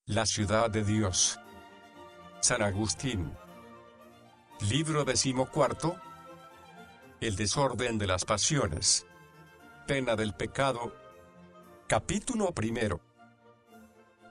La ciudad de Dios. San Agustín. Libro 14. El desorden de las pasiones. Pena del pecado. Capítulo 1.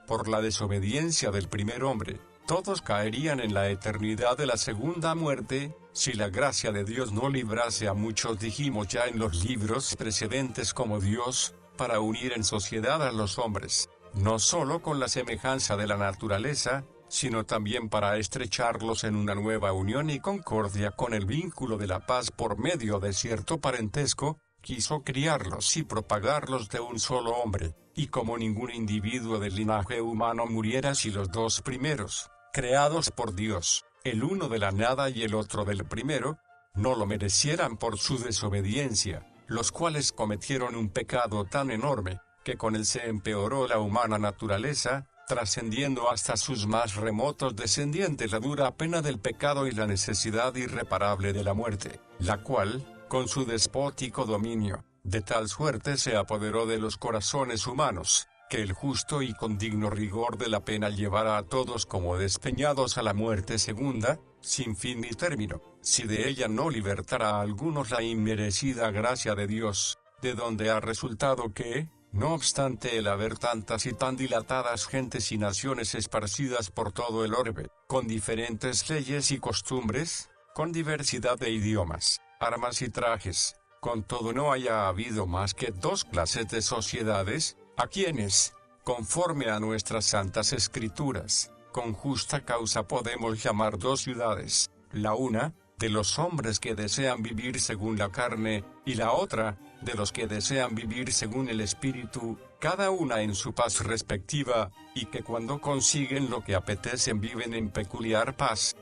Por la desobediencia del primer hombre, todos caerían en la eternidad de la segunda muerte, si la gracia de Dios no librase a muchos, dijimos ya en los libros precedentes, como Dios, para unir en sociedad a los hombres, no solo con la semejanza de la naturaleza, sino también para estrecharlos en una nueva unión y concordia con el vínculo de la paz por medio de cierto parentesco, quiso criarlos y propagarlos de un solo hombre, y como ningún individuo del linaje humano muriera si los dos primeros, creados por Dios, el uno de la nada y el otro del primero, no lo merecieran por su desobediencia, los cuales cometieron un pecado tan enorme, que con él se empeoró la humana naturaleza, trascendiendo hasta sus más remotos descendientes la dura pena del pecado y la necesidad irreparable de la muerte, la cual, con su despótico dominio, de tal suerte se apoderó de los corazones humanos, que el justo y con digno rigor de la pena llevara a todos como despeñados a la muerte segunda, sin fin ni término, si de ella no libertara a algunos la inmerecida gracia de Dios, de donde ha resultado que, no obstante el haber tantas y tan dilatadas gentes y naciones esparcidas por todo el orbe, con diferentes leyes y costumbres, con diversidad de idiomas, armas y trajes, con todo no haya habido más que dos clases de sociedades, a quienes, conforme a nuestras santas escrituras, con justa causa podemos llamar dos ciudades, la una, de los hombres que desean vivir según la carne, y la otra, de los que desean vivir según el Espíritu, cada una en su paz respectiva, y que cuando consiguen lo que apetecen viven en peculiar paz.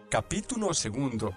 Capítulo 2.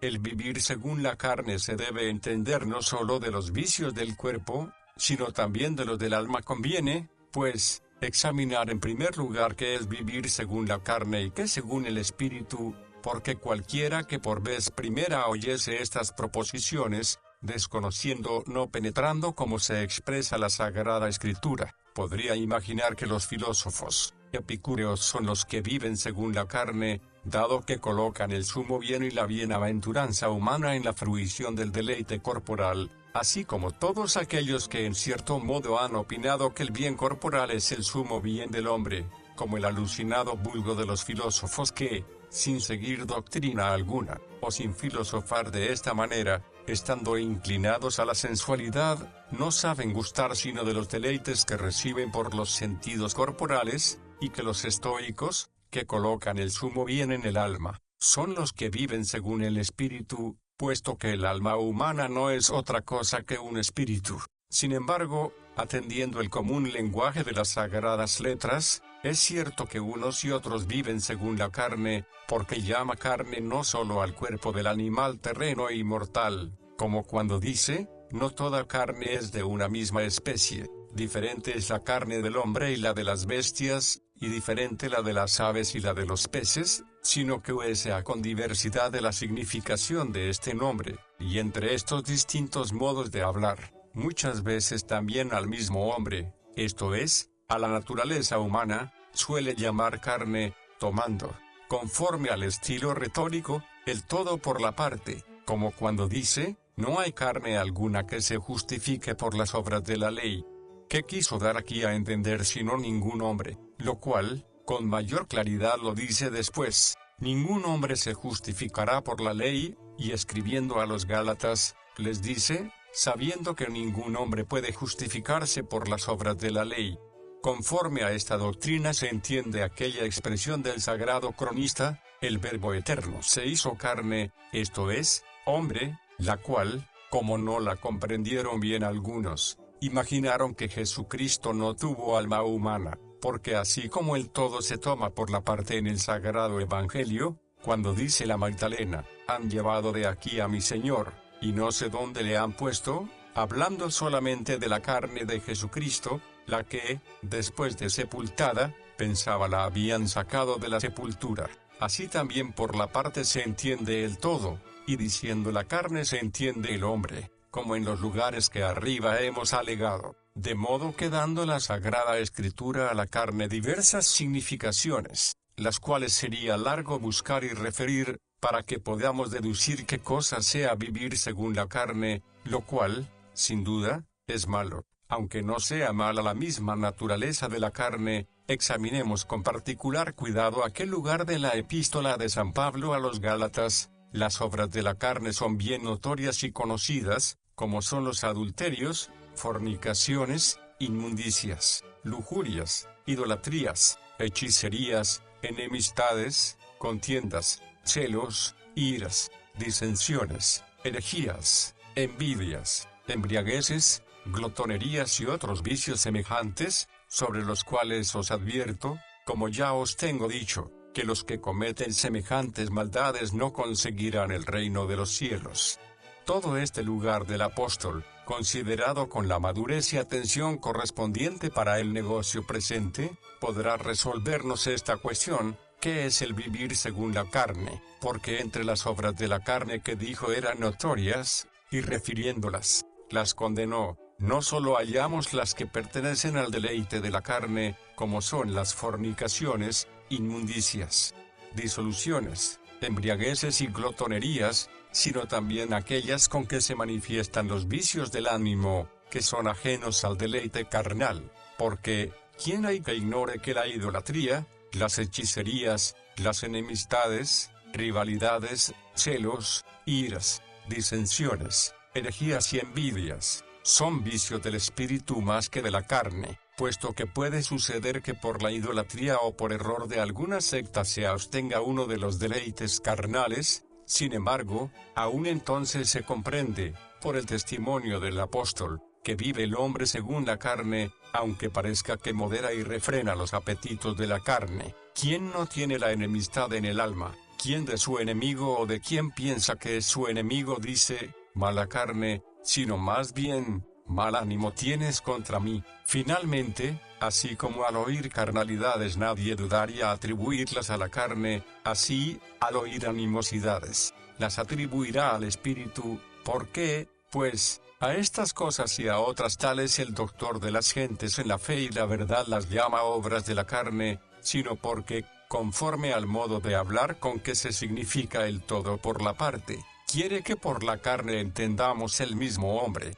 El vivir según la carne se debe entender no solo de los vicios del cuerpo, sino también de los del alma. Conviene, pues, examinar en primer lugar qué es vivir según la carne y qué según el Espíritu, porque cualquiera que por vez primera oyese estas proposiciones, desconociendo no penetrando cómo se expresa la Sagrada Escritura, podría imaginar que los filósofos epicúreos son los que viven según la carne, dado que colocan el sumo bien y la bienaventuranza humana en la fruición del deleite corporal, así como todos aquellos que en cierto modo han opinado que el bien corporal es el sumo bien del hombre, como el alucinado vulgo de los filósofos que, sin seguir doctrina alguna, o sin filosofar de esta manera, estando inclinados a la sensualidad, no saben gustar sino de los deleites que reciben por los sentidos corporales, y que los estoicos, que colocan el sumo bien en el alma, son los que viven según el Espíritu, puesto que el alma humana no es otra cosa que un espíritu. Sin embargo, atendiendo el común lenguaje de las sagradas letras, es cierto que unos y otros viven según la carne, porque llama carne no solo al cuerpo del animal terreno y mortal, como cuando dice, no toda carne es de una misma especie, diferente es la carne del hombre y la de las bestias, y diferente la de las aves y la de los peces, sino que sea con diversidad de la significación de este nombre, y entre estos distintos modos de hablar, muchas veces también al mismo hombre, esto es, a la naturaleza humana, suele llamar carne, tomando, conforme al estilo retórico, el todo por la parte, como cuando dice, no hay carne alguna que se justifique por las obras de la ley. ¿Qué quiso dar aquí a entender sino ningún hombre? Lo cual, con mayor claridad lo dice después, ningún hombre se justificará por la ley, y escribiendo a los Gálatas, les dice, sabiendo que ningún hombre puede justificarse por las obras de la ley. Conforme a esta doctrina se entiende aquella expresión del sagrado cronista, el Verbo eterno se hizo carne, esto es, hombre, la cual, como no la comprendieron bien algunos, imaginaron que Jesucristo no tuvo alma humana, porque así como el todo se toma por la parte en el sagrado Evangelio, cuando dice la Magdalena, han llevado de aquí a mi Señor, y no sé dónde le han puesto, hablando solamente de la carne de Jesucristo, la que, después de sepultada, pensaba la habían sacado de la sepultura. Así también por la parte se entiende el todo, y diciendo la carne se entiende el hombre, como en los lugares que arriba hemos alegado. de modo que dando la Sagrada Escritura a la carne diversas significaciones, las cuales sería largo buscar y referir, para que podamos deducir qué cosa sea vivir según la carne, lo cual, sin duda, es malo. Aunque no sea mala la misma naturaleza de la carne, examinemos con particular cuidado aquel lugar de la epístola de San Pablo a los Gálatas. Las obras de la carne son bien notorias y conocidas, como son los adulterios, fornicaciones, inmundicias, lujurias, idolatrías, hechicerías, enemistades, contiendas, celos, iras, disensiones, herejías, envidias, embriagueces, glotonerías y otros vicios semejantes, sobre los cuales os advierto, como ya os tengo dicho, que los que cometen semejantes maldades no conseguirán el reino de los cielos. Todo este lugar del apóstol, considerado con la madurez y atención correspondiente para el negocio presente, podrá resolvernos esta cuestión, ¿qué es el vivir según la carne? Porque entre las obras de la carne que dijo eran notorias, y refiriéndolas, las condenó. No solo hallamos las que pertenecen al deleite de la carne, como son las fornicaciones, inmundicias, disoluciones, embriagueces y glotonerías, sino también aquellas con que se manifiestan los vicios del ánimo, que son ajenos al deleite carnal, porque, ¿quién hay que ignore que la idolatría, las hechicerías, las enemistades, rivalidades, celos, iras, disensiones, herejías y envidias, son vicios del espíritu más que de la carne, puesto que puede suceder que por la idolatría o por error de alguna secta se abstenga uno de los deleites carnales? Sin embargo, aún entonces se comprende, por el testimonio del apóstol, que vive el hombre según la carne, aunque parezca que modera y refrena los apetitos de la carne. ¿Quién no tiene la enemistad en el alma? ¿Quién de su enemigo o de quien piensa que es su enemigo dice, mala carne, sino más bien, mal ánimo tienes contra mí? Finalmente, así como al oír carnalidades nadie dudaría atribuirlas a la carne, así, al oír animosidades, las atribuirá al espíritu. ¿Por qué? Pues, a estas cosas y a otras tales el doctor de las gentes en la fe y la verdad las llama obras de la carne, sino porque, conforme al modo de hablar con que se significa el todo por la parte, quiere que por la carne entendamos el mismo hombre.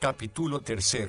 Capítulo 3.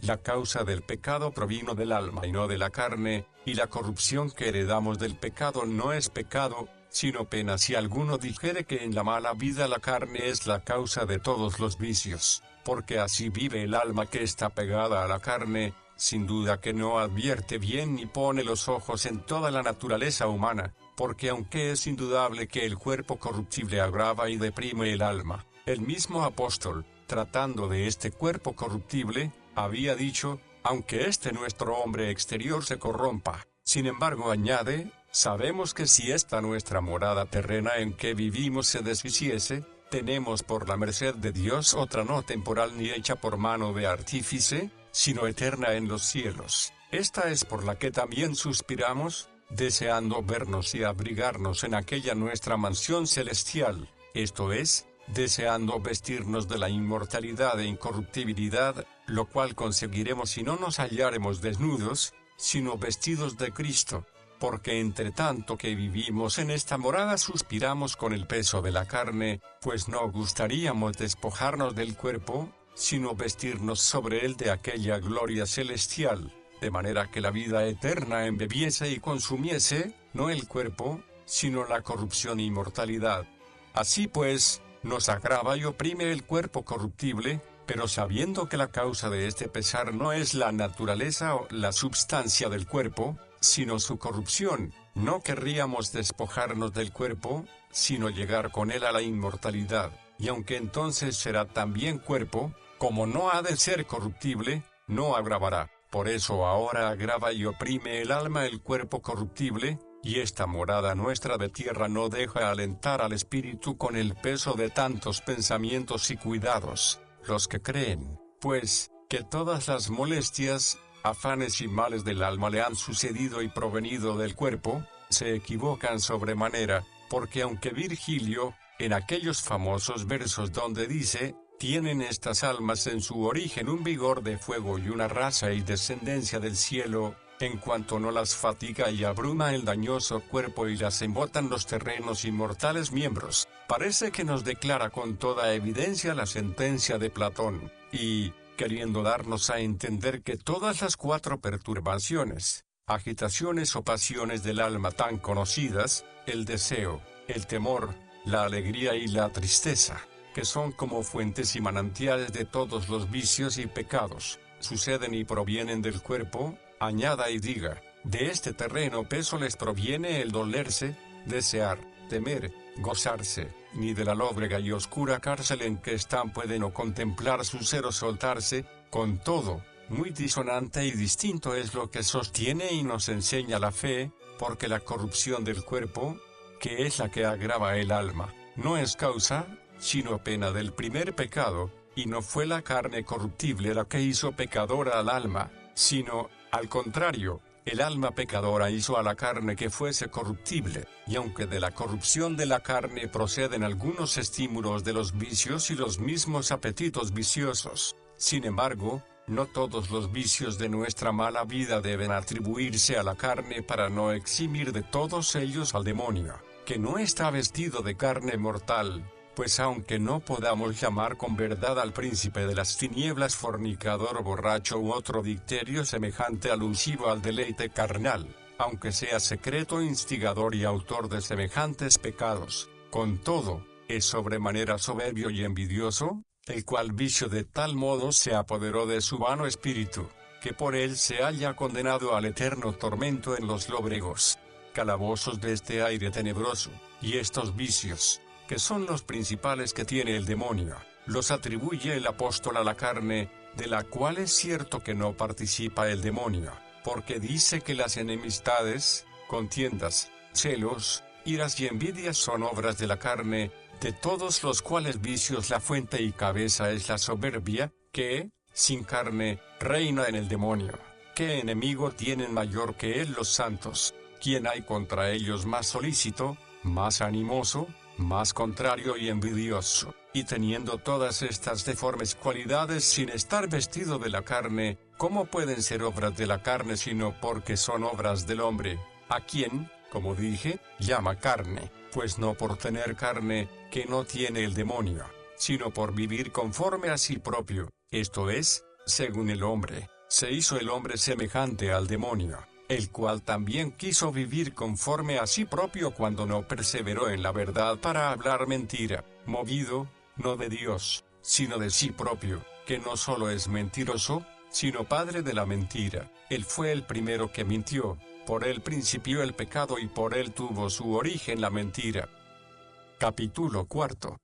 La causa del pecado provino del alma y no de la carne, y la corrupción que heredamos del pecado no es pecado, sino pena. Si alguno dijere que en la mala vida la carne es la causa de todos los vicios, porque así vive el alma que está pegada a la carne, sin duda que no advierte bien ni pone los ojos en toda la naturaleza humana, porque aunque es indudable que el cuerpo corruptible agrava y deprime el alma, el mismo apóstol, tratando de este cuerpo corruptible, había dicho, aunque este nuestro hombre exterior se corrompa, sin embargo añade, sabemos que si esta nuestra morada terrena en que vivimos se deshiciese, tenemos por la merced de Dios otra no temporal ni hecha por mano de artífice, sino eterna en los cielos. Esta es por la que también suspiramos, deseando vernos y abrigarnos en aquella nuestra mansión celestial, esto es, deseando vestirnos de la inmortalidad e incorruptibilidad, lo cual conseguiremos si no nos halláremos desnudos, sino vestidos de Cristo. Porque entre tanto que vivimos en esta morada suspiramos con el peso de la carne, pues no gustaríamos despojarnos del cuerpo, sino vestirnos sobre él de aquella gloria celestial, de manera que la vida eterna embebiese y consumiese, no el cuerpo, sino la corrupción y mortalidad. Así pues, nos agrava y oprime el cuerpo corruptible, pero sabiendo que la causa de este pesar no es la naturaleza o la substancia del cuerpo, sino su corrupción, no querríamos despojarnos del cuerpo, sino llegar con él a la inmortalidad, y aunque entonces será también cuerpo, como no ha de ser corruptible, no agravará. Por eso ahora agrava y oprime el alma el cuerpo corruptible, y esta morada nuestra de tierra no deja alentar al espíritu con el peso de tantos pensamientos y cuidados. Los que creen, pues, que todas las molestias, afanes y males del alma le han sucedido y provenido del cuerpo, se equivocan sobremanera, porque aunque Virgilio, en aquellos famosos versos donde dice, Tienen estas almas en su origen un vigor de fuego y una raza y descendencia del cielo, en cuanto no las fatiga y abruma el dañoso cuerpo y las embotan los terrenos y mortales miembros. Parece que nos declara con toda evidencia la sentencia de Platón, y, queriendo darnos a entender que todas las 4 perturbaciones, agitaciones o pasiones del alma tan conocidas, el deseo, el temor, la alegría y la tristeza, que son como fuentes y manantiales de todos los vicios y pecados, suceden y provienen del cuerpo, añada y diga, de este terreno peso les proviene el dolerse, desear, temer, gozarse, ni de la lóbrega y oscura cárcel en que están pueden o contemplar su ser o soltarse, con todo, muy disonante y distinto es lo que sostiene y nos enseña la fe, porque la corrupción del cuerpo, que es la que agrava el alma, no es causa, sino pena del primer pecado, y no fue la carne corruptible la que hizo pecadora al alma, sino, al contrario, el alma pecadora hizo a la carne que fuese corruptible, y aunque de la corrupción de la carne proceden algunos estímulos de los vicios y los mismos apetitos viciosos, sin embargo, no todos los vicios de nuestra mala vida deben atribuirse a la carne para no eximir de todos ellos al demonio, que no está vestido de carne mortal, pues aunque no podamos llamar con verdad al príncipe de las tinieblas fornicador borracho u otro dicterio semejante alusivo al deleite carnal, aunque sea secreto instigador y autor de semejantes pecados, con todo, es sobremanera soberbio y envidioso, el cual vicio de tal modo se apoderó de su vano espíritu, que por él se halla condenado al eterno tormento en los lóbregos calabozos de este aire tenebroso, y estos vicios, que son los principales que tiene el demonio, los atribuye el apóstol a la carne, de la cual es cierto que no participa el demonio, porque dice que las enemistades, contiendas, celos, iras y envidias son obras de la carne, de todos los cuales vicios la fuente y cabeza es la soberbia, que, sin carne, reina en el demonio. ¿Qué enemigo tienen mayor que él los santos? ¿Quién hay contra ellos más solícito, más animoso, más contrario y envidioso? Y teniendo todas estas deformes cualidades sin estar vestido de la carne, ¿cómo pueden ser obras de la carne sino porque son obras del hombre, a quien, como dije, llama carne? Pues no por tener carne, que no tiene el demonio, sino por vivir conforme a sí propio, esto es, según el hombre, se hizo el hombre semejante al demonio, el cual también quiso vivir conforme a sí propio cuando no perseveró en la verdad para hablar mentira, movido, no de Dios, sino de sí propio, que no solo es mentiroso, sino padre de la mentira. Él fue el primero que mintió, por él principió el pecado y por él tuvo su origen la mentira. Capítulo 4.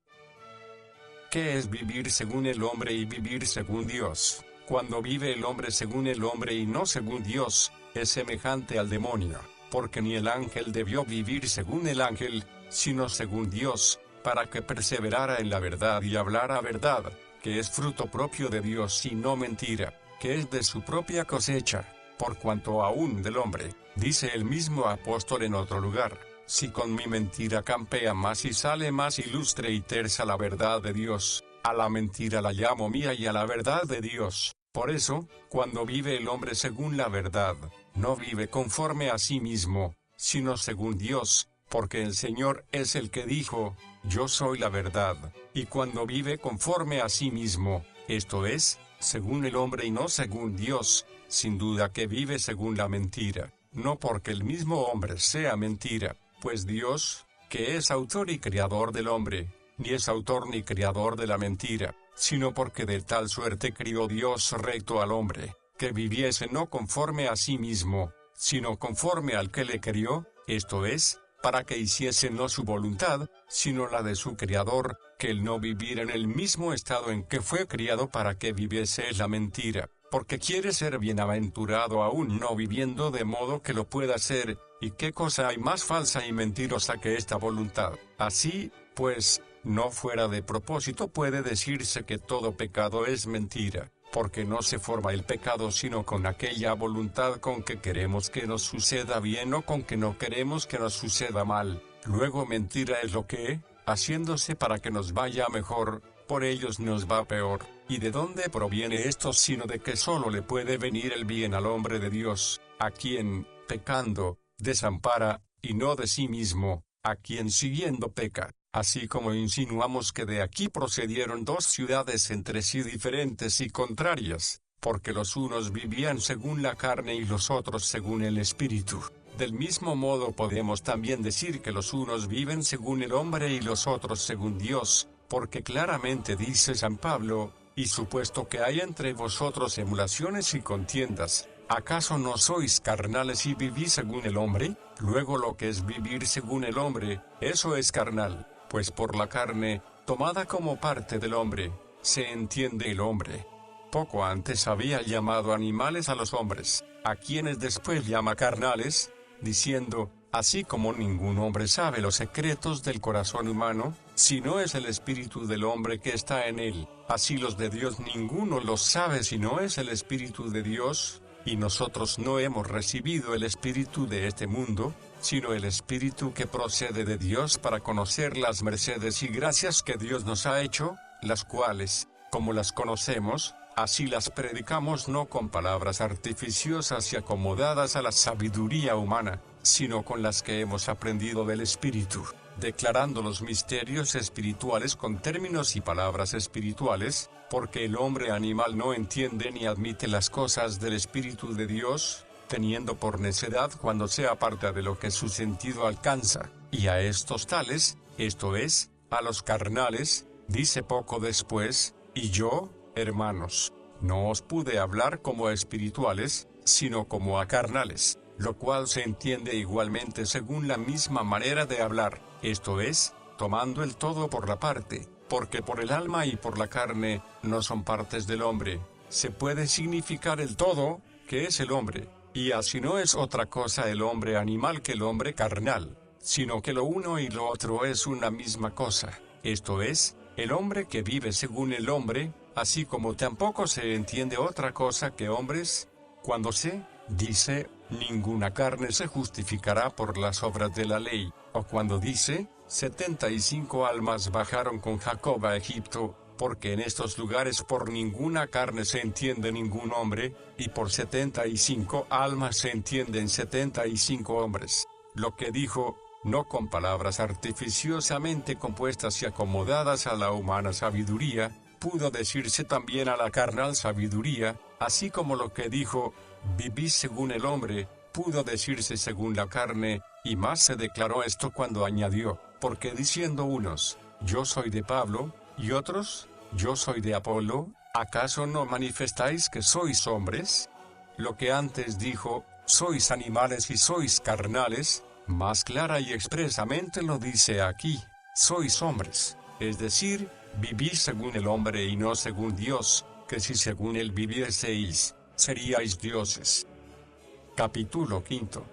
¿Qué es vivir según el hombre y vivir según Dios? Cuando vive el hombre según el hombre y no según Dios, es semejante al demonio, porque ni el ángel debió vivir según el ángel, sino según Dios, para que perseverara en la verdad y hablara verdad, que es fruto propio de Dios y no mentira, que es de su propia cosecha, por cuanto aún del hombre, dice el mismo apóstol en otro lugar, si con mi mentira campea más y sale más ilustre y tersa la verdad de Dios, a la mentira la llamo mía y a la verdad de Dios. Por eso, cuando vive el hombre según la verdad, no vive conforme a sí mismo, sino según Dios, porque el Señor es el que dijo, yo soy la verdad, y cuando vive conforme a sí mismo, esto es, según el hombre y no según Dios, sin duda que vive según la mentira, no porque el mismo hombre sea mentira, pues Dios, que es autor y creador del hombre, ni es autor ni creador de la mentira, sino porque de tal suerte crió Dios recto al hombre, que viviese no conforme a sí mismo, sino conforme al que le crió, esto es, para que hiciese no su voluntad, sino la de su Criador, que él no viviera en el mismo estado en que fue criado para que viviese la mentira, porque quiere ser bienaventurado aún no viviendo de modo que lo pueda ser, y qué cosa hay más falsa y mentirosa que esta voluntad. Así, pues, no fuera de propósito puede decirse que todo pecado es mentira, porque no se forma el pecado sino con aquella voluntad con que queremos que nos suceda bien o con que no queremos que nos suceda mal. Luego mentira es lo que, haciéndose para que nos vaya mejor, por ellos nos va peor. ¿Y de dónde proviene esto sino de que solo le puede venir el bien al hombre de Dios, a quien, pecando, desampara, y no de sí mismo, a quien siguiendo peca? Así como insinuamos que de aquí procedieron dos ciudades entre sí diferentes y contrarias, porque los unos vivían según la carne y los otros según el Espíritu. Del mismo modo podemos también decir que los unos viven según el hombre y los otros según Dios, porque claramente dice San Pablo: y supuesto que hay entre vosotros emulaciones y contiendas, ¿acaso no sois carnales y vivís según el hombre? Luego lo que es vivir según el hombre, eso es carnal, pues por la carne, tomada como parte del hombre, se entiende el hombre. Poco antes había llamado animales a los hombres, a quienes después llama carnales, diciendo: así como ningún hombre sabe los secretos del corazón humano, si no es el espíritu del hombre que está en él, así los de Dios ninguno los sabe si no es el Espíritu de Dios. Y nosotros no hemos recibido el espíritu de este mundo, sino el Espíritu que procede de Dios, para conocer las mercedes y gracias que Dios nos ha hecho, las cuales, como las conocemos, así las predicamos, no con palabras artificiosas y acomodadas a la sabiduría humana, sino con las que hemos aprendido del Espíritu, declarando los misterios espirituales con términos y palabras espirituales, porque el hombre animal no entiende ni admite las cosas del Espíritu de Dios, teniendo por necedad cuando se aparta de lo que su sentido alcanza. Y a estos tales, esto es, a los carnales, dice poco después: y yo, hermanos, no os pude hablar como a espirituales, sino como a carnales, lo cual se entiende igualmente según la misma manera de hablar, esto es, tomando el todo por la parte, porque por el alma y por la carne, no son partes del hombre, se puede significar el todo, que es el hombre, y así no es otra cosa el hombre animal que el hombre carnal, sino que lo uno y lo otro es una misma cosa, esto es, el hombre que vive según el hombre, así como tampoco se entiende otra cosa que hombres, cuando se dice: ninguna carne se justificará por las obras de la ley, o cuando dice: 75 almas bajaron con Jacob a Egipto, porque en estos lugares por ninguna carne se entiende ningún hombre, y por 75 almas se entienden 75 hombres. Lo que dijo, no con palabras artificiosamente compuestas y acomodadas a la humana sabiduría, pudo decirse también a la carnal sabiduría, así como lo que dijo: vivís según el hombre, pudo decirse según la carne, y más se declaró esto cuando añadió: porque diciendo unos: yo soy de Pablo, y otros: yo soy de Apolo, ¿acaso no manifestáis que sois hombres? Lo que antes dijo: sois animales y sois carnales, más clara y expresamente lo dice aquí: sois hombres, es decir, vivís según el hombre y no según Dios, que si según él vivieseis, seríais dioses. Capítulo 5.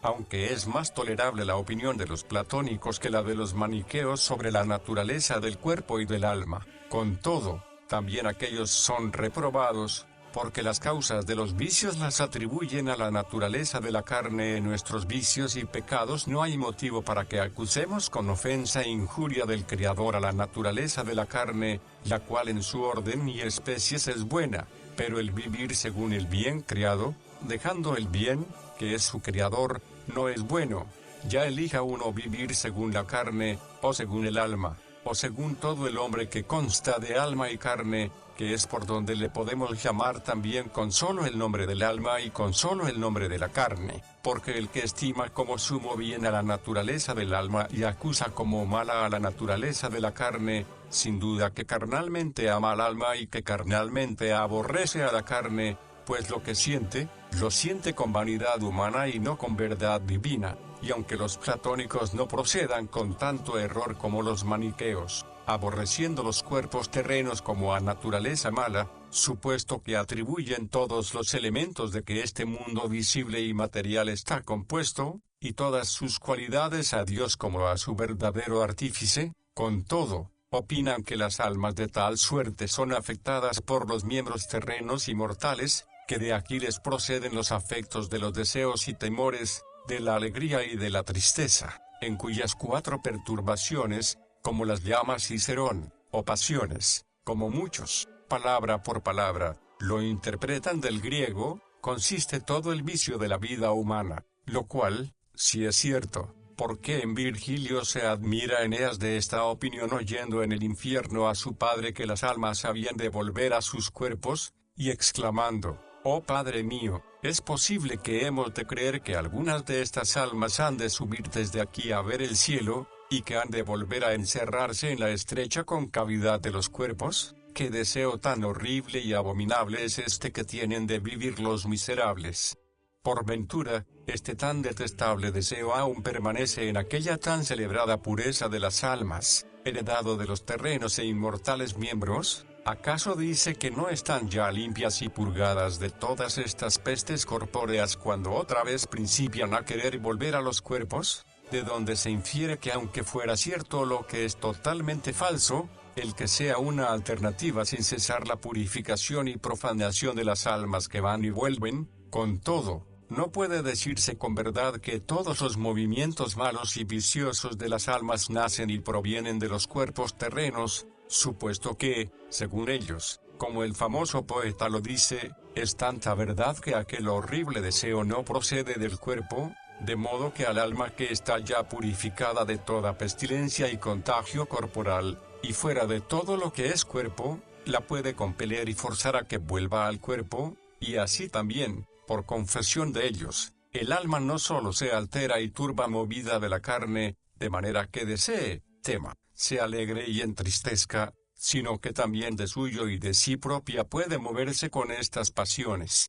Aunque es más tolerable la opinión de los platónicos que la de los maniqueos sobre la naturaleza del cuerpo y del alma, con todo, también aquellos son reprobados, porque las causas de los vicios las atribuyen a la naturaleza de la carne. En nuestros vicios y pecados no hay motivo para que acusemos con ofensa e injuria del Creador a la naturaleza de la carne, la cual en su orden y especies es buena, pero el vivir según el bien creado, dejando el bien, que es su Creador, no es bueno. Ya elija uno vivir según la carne, o según el alma, o según todo el hombre que consta de alma y carne, que es por donde le podemos llamar también con solo el nombre del alma y con solo el nombre de la carne, porque el que estima como sumo bien a la naturaleza del alma y acusa como mala a la naturaleza de la carne, sin duda que carnalmente ama al alma y que carnalmente aborrece a la carne, pues lo que siente, lo siente con vanidad humana y no con verdad divina, y aunque los platónicos no procedan con tanto error como los maniqueos, aborreciendo los cuerpos terrenos como a naturaleza mala, supuesto que atribuyen todos los elementos de que este mundo visible y material está compuesto, y todas sus cualidades a Dios como a su verdadero artífice, con todo, opinan que las almas de tal suerte son afectadas por los miembros terrenos y mortales, que de aquí les proceden los afectos de los deseos y temores, de la alegría y de la tristeza, en cuyas 4 perturbaciones, como las llama Cicerón, o pasiones, como muchos, palabra por palabra, lo interpretan del griego, consiste todo el vicio de la vida humana, lo cual, si es cierto, porque en Virgilio se admira Eneas de esta opinión oyendo en el infierno a su padre que las almas habían de volver a sus cuerpos, y exclamando, «Oh Padre mío, es posible que hemos de creer que algunas de estas almas han de subir desde aquí a ver el cielo, y que han de volver a encerrarse en la estrecha concavidad de los cuerpos? ¿Qué deseo tan horrible y abominable es este que tienen de vivir los miserables? Por ventura, este tan detestable deseo aún permanece en aquella tan celebrada pureza de las almas, heredado de los terrenos e inmortales miembros. ¿Acaso dice que no están ya limpias y purgadas de todas estas pestes corpóreas cuando otra vez principian a querer volver a los cuerpos? De donde se infiere que aunque fuera cierto lo que es totalmente falso, el que sea una alternativa sin cesar la purificación y profanación de las almas que van y vuelven, con todo, no puede decirse con verdad que todos los movimientos malos y viciosos de las almas nacen y provienen de los cuerpos terrenos, supuesto que, según ellos, como el famoso poeta lo dice, es tanta verdad que aquel horrible deseo no procede del cuerpo, de modo que al alma que está ya purificada de toda pestilencia y contagio corporal, y fuera de todo lo que es cuerpo, la puede compeler y forzar a que vuelva al cuerpo, y así también, por confesión de ellos, el alma no solo se altera y turba movida de la carne, de manera que desee, tema, se alegre y entristezca, sino que también de suyo y de sí propia puede moverse con estas pasiones.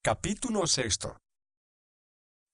Capítulo 6.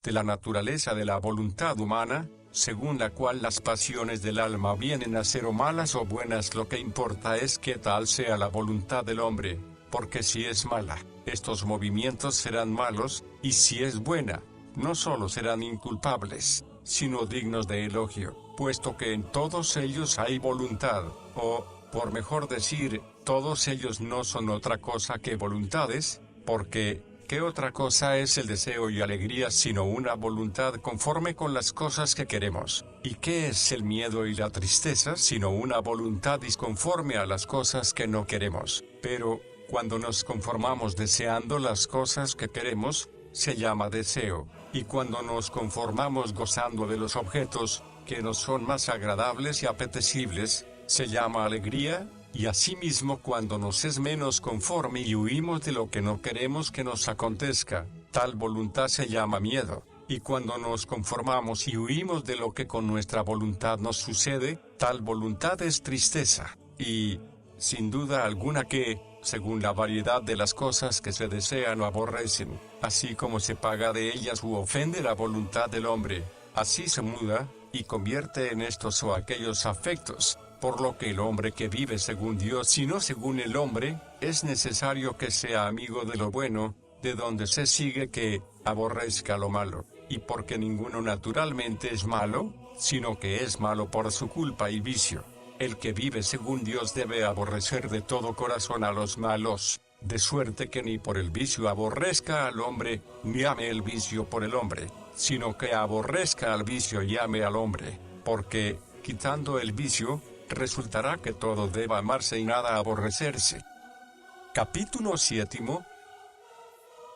De la naturaleza de la voluntad humana, según la cual las pasiones del alma vienen a ser o malas o buenas, lo que importa es que tal sea la voluntad del hombre, porque si es mala, estos movimientos serán malos, y si es buena, no solo serán inculpables, sino dignos de elogio, puesto que en todos ellos hay voluntad, o, por mejor decir, todos ellos no son otra cosa que voluntades, porque, ¿qué otra cosa es el deseo y alegría sino una voluntad conforme con las cosas que queremos? ¿Y qué es el miedo y la tristeza sino una voluntad disconforme a las cosas que no queremos? Pero, cuando nos conformamos deseando las cosas que queremos, se llama deseo, y cuando nos conformamos gozando de los objetos, que nos son más agradables y apetecibles, se llama alegría, y asimismo cuando nos es menos conforme y huimos de lo que no queremos que nos acontezca, tal voluntad se llama miedo, y cuando nos conformamos y huimos de lo que con nuestra voluntad nos sucede, tal voluntad es tristeza, y, sin duda alguna que, según la variedad de las cosas que se desean o aborrecen, así como se paga de ellas u ofende la voluntad del hombre, así se muda, y convierte en estos o aquellos afectos, por lo que el hombre que vive según Dios y no según el hombre, es necesario que sea amigo de lo bueno, de donde se sigue que aborrezca lo malo, y porque ninguno naturalmente es malo, sino que es malo por su culpa y vicio. El que vive según Dios debe aborrecer de todo corazón a los malos, de suerte que ni por el vicio aborrezca al hombre, ni ame el vicio por el hombre, sino que aborrezca al vicio y ame al hombre, porque, quitando el vicio, resultará que todo deba amarse y nada aborrecerse. Capítulo 7.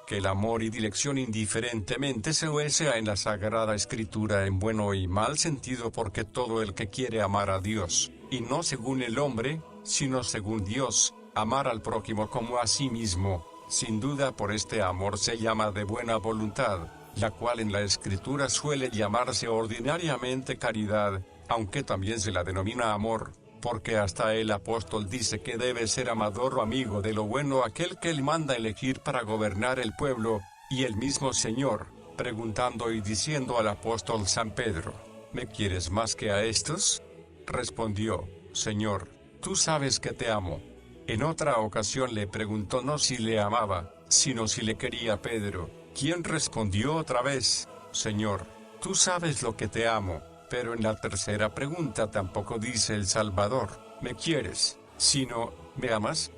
Que el amor y dilección indiferentemente se huesa en la Sagrada Escritura en bueno y mal sentido, porque todo el que quiere amar a Dios, y no según el hombre, sino según Dios, amar al prójimo como a sí mismo, sin duda por este amor se llama de buena voluntad, la cual en la Escritura suele llamarse ordinariamente caridad, aunque también se la denomina amor, porque hasta el apóstol dice que debe ser amador o amigo de lo bueno aquel que él manda elegir para gobernar el pueblo, y el mismo Señor, preguntando y diciendo al apóstol San Pedro, ¿me quieres más que a estos? Respondió, Señor, tú sabes que te amo. En otra ocasión le preguntó no si le amaba, sino si le quería Pedro, quien respondió otra vez, Señor, tú sabes lo que te amo. Pero en la tercera pregunta tampoco dice el Salvador, ¿me quieres?, sino, ¿me amas?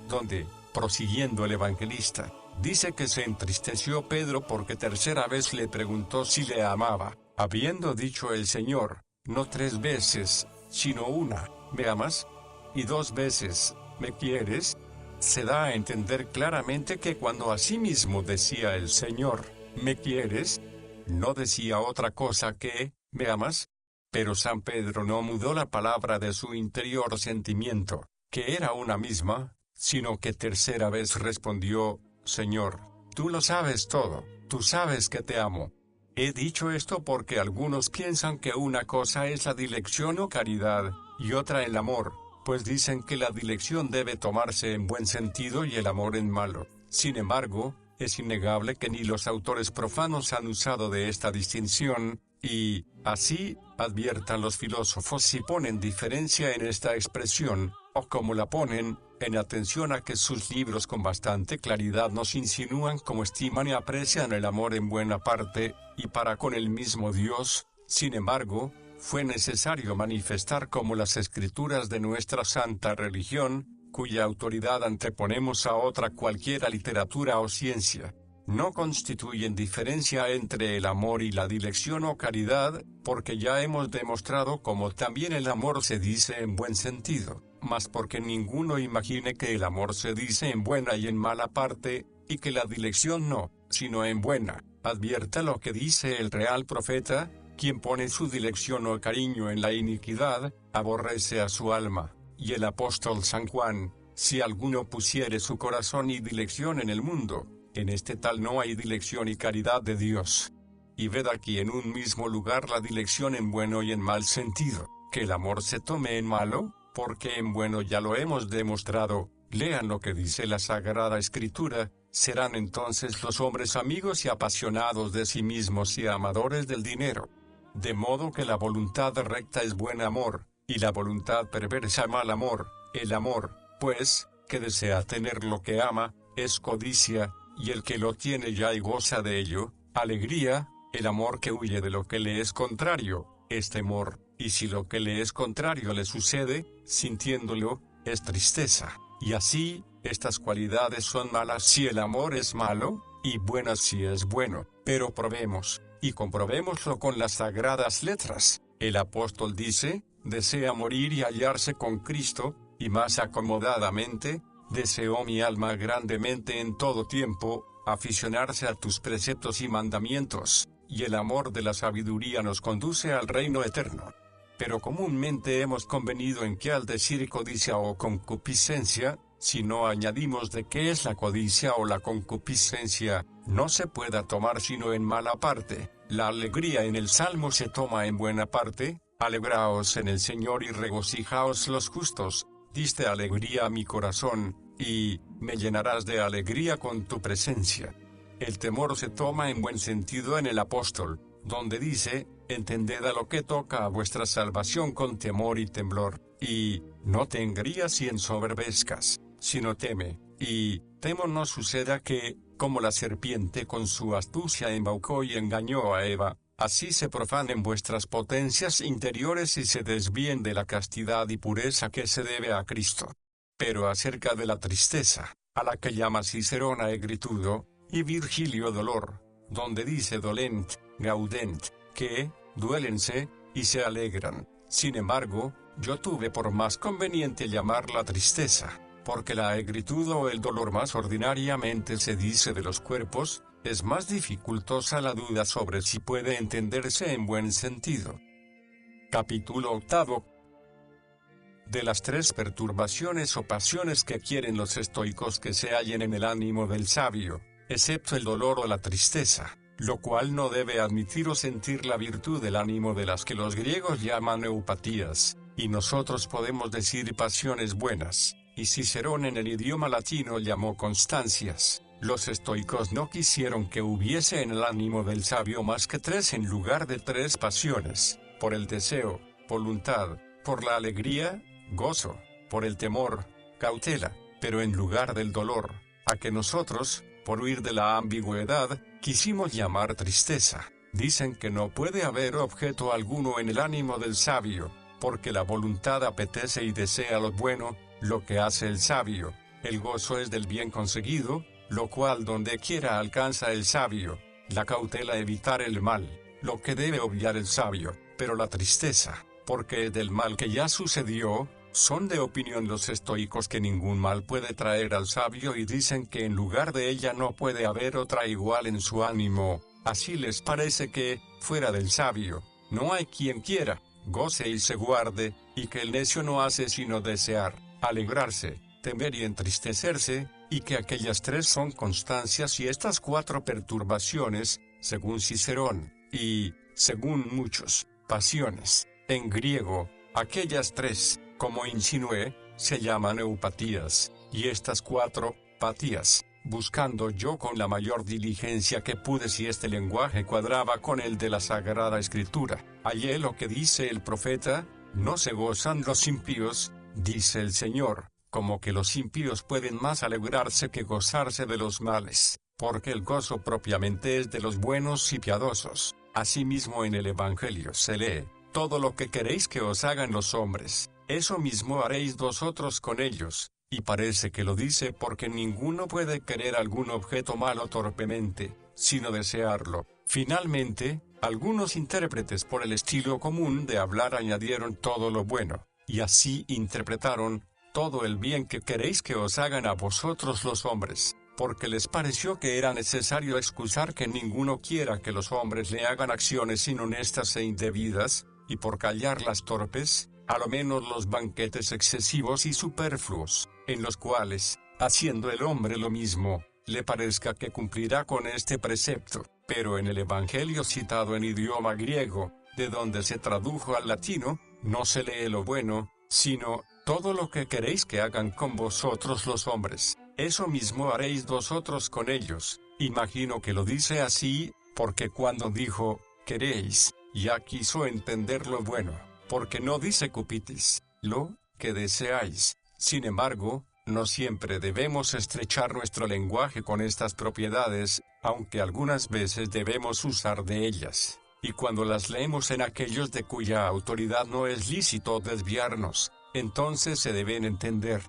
Donde, prosiguiendo el evangelista, dice que se entristeció Pedro porque tercera vez le preguntó si le amaba, habiendo dicho el Señor, no 3 veces, sino una, ¿me amas? y 2 veces, ¿me quieres? Se da a entender claramente que cuando asimismo decía el Señor, ¿me quieres?, no decía otra cosa que, ¿me amas? Pero San Pedro no mudó la palabra de su interior sentimiento, que era una misma, sino que tercera vez respondió, Señor, tú lo sabes todo, tú sabes que te amo. He dicho esto porque algunos piensan que una cosa es la dilección o caridad, y otra el amor, pues dicen que la dilección debe tomarse en buen sentido y el amor en malo. Sin embargo, es innegable que ni los autores profanos han usado de esta distinción, y, así, adviertan los filósofos si ponen diferencia en esta expresión, o como la ponen, en atención a que sus libros con bastante claridad nos insinúan cómo estiman y aprecian el amor en buena parte, y para con el mismo Dios. Sin embargo, fue necesario manifestar cómo las escrituras de nuestra santa religión, cuya autoridad anteponemos a otra cualquiera literatura o ciencia, no constituyen diferencia entre el amor y la dilección o caridad, porque ya hemos demostrado cómo también el amor se dice en buen sentido, mas porque ninguno imagine que el amor se dice en buena y en mala parte, y que la dilección no, sino en buena. Advierta lo que dice el real profeta, quien pone su dilección o cariño en la iniquidad, aborrece a su alma. Y el apóstol San Juan, si alguno pusiere su corazón y dilección en el mundo, en este tal no hay dilección y caridad de Dios. Y ved aquí en un mismo lugar la dilección en bueno y en mal sentido, que el amor se tome en malo, porque en bueno ya lo hemos demostrado. Lean lo que dice la Sagrada Escritura, serán entonces los hombres amigos y apasionados de sí mismos y amadores del dinero. De modo que la voluntad recta es buen amor, y la voluntad perversa mal amor. El amor, pues, que desea tener lo que ama, es codicia, y el que lo tiene ya y goza de ello, alegría. El amor que huye de lo que le es contrario, es temor, y si lo que le es contrario le sucede, sintiéndolo, es tristeza. Y así, estas cualidades son malas si el amor es malo, y buenas si es bueno. Pero probemos, y comprobémoslo con las sagradas letras. El apóstol dice, desea morir y hallarse con Cristo, y más acomodadamente, deseó mi alma grandemente en todo tiempo, aficionarse a tus preceptos y mandamientos, y el amor de la sabiduría nos conduce al reino eterno. Pero comúnmente hemos convenido en que al decir codicia o concupiscencia, si no añadimos de qué es la codicia o la concupiscencia, no se pueda tomar sino en mala parte. La alegría en el Salmo se toma en buena parte, alegraos en el Señor y regocijaos los justos, diste alegría a mi corazón, y me llenarás de alegría con tu presencia. El temor se toma en buen sentido en el apóstol, donde dice, entended a lo que toca a vuestra salvación con temor y temblor, y no te engrías y ensoberbezcas, sino teme, y temo no suceda que, como la serpiente con su astucia embaucó y engañó a Eva, así se profanen vuestras potencias interiores y se desvíen de la castidad y pureza que se debe a Cristo. Pero acerca de la tristeza, a la que llama Cicerón aegritudo, y Virgilio dolor, donde dice dolent, gaudent, que, duélense, y se alegran. Sin embargo, yo tuve por más conveniente llamarla tristeza, porque la aegritud o el dolor más ordinariamente se dice de los cuerpos, es más dificultosa la duda sobre si puede entenderse en buen sentido. Capítulo 8. De las 3 perturbaciones o pasiones que quieren los estoicos que se hallen en el ánimo del sabio, excepto el dolor o la tristeza, lo cual no debe admitir o sentir la virtud del ánimo de las que los griegos llaman eupatías, y nosotros podemos decir pasiones buenas, y Cicerón en el idioma latino llamó constancias. Los estoicos no quisieron que hubiese en el ánimo del sabio más que 3 en lugar de 3 pasiones, por el deseo, voluntad, por la alegría, gozo, por el temor, cautela, pero en lugar del dolor, a que nosotros, por huir de la ambigüedad, quisimos llamar tristeza. Dicen que no puede haber objeto alguno en el ánimo del sabio, porque la voluntad apetece y desea lo bueno, lo que hace el sabio. El gozo es del bien conseguido, lo cual donde quiera alcanza el sabio. La cautela evitar el mal, lo que debe obviar el sabio, pero la tristeza, porque es del mal que ya sucedió, Son de opinión los estoicos que ningún mal puede traer al sabio y dicen que en lugar de ella no puede haber otra igual en su ánimo. Así les parece que, fuera del sabio, no hay quien quiera, goce y se guarde, y que el necio no hace sino desear, alegrarse, temer y entristecerse, y que aquellas tres son constancias y estas cuatro perturbaciones, según Cicerón, y, según muchos, pasiones. En griego, aquellas tres, como insinué, se llaman eupatías, y estas cuatro, patías. Buscando yo con la mayor diligencia que pude si este lenguaje cuadraba con el de la Sagrada Escritura, hallé lo que dice el profeta: no se gozan los impíos, dice el Señor, como que los impíos pueden más alegrarse que gozarse de los males, porque el gozo propiamente es de los buenos y piadosos. Asimismo en el Evangelio se lee: todo lo que queréis que os hagan los hombres, eso mismo haréis vosotros con ellos. Y parece que lo dice porque ninguno puede querer algún objeto malo torpemente, sino desearlo. Finalmente, algunos intérpretes por el estilo común de hablar añadieron todo lo bueno, y así interpretaron: todo el bien que queréis que os hagan a vosotros los hombres, porque les pareció que era necesario excusar que ninguno quiera que los hombres le hagan acciones inhonestas e indebidas, y por callar las torpes, a lo menos los banquetes excesivos y superfluos, en los cuales, haciendo el hombre lo mismo, le parezca que cumplirá con este precepto. Pero en el Evangelio citado en idioma griego, de donde se tradujo al latino, no se lee lo bueno, sino: todo lo que queréis que hagan con vosotros los hombres, eso mismo haréis vosotros con ellos. Imagino que lo dice así, porque cuando dijo queréis, ya quiso entender lo bueno, porque no dice cupitis, lo que deseáis. Sin embargo, no siempre debemos estrechar nuestro lenguaje con estas propiedades, aunque algunas veces debemos usar de ellas, y cuando las leemos en aquellos de cuya autoridad no es lícito desviarnos, entonces se deben entender.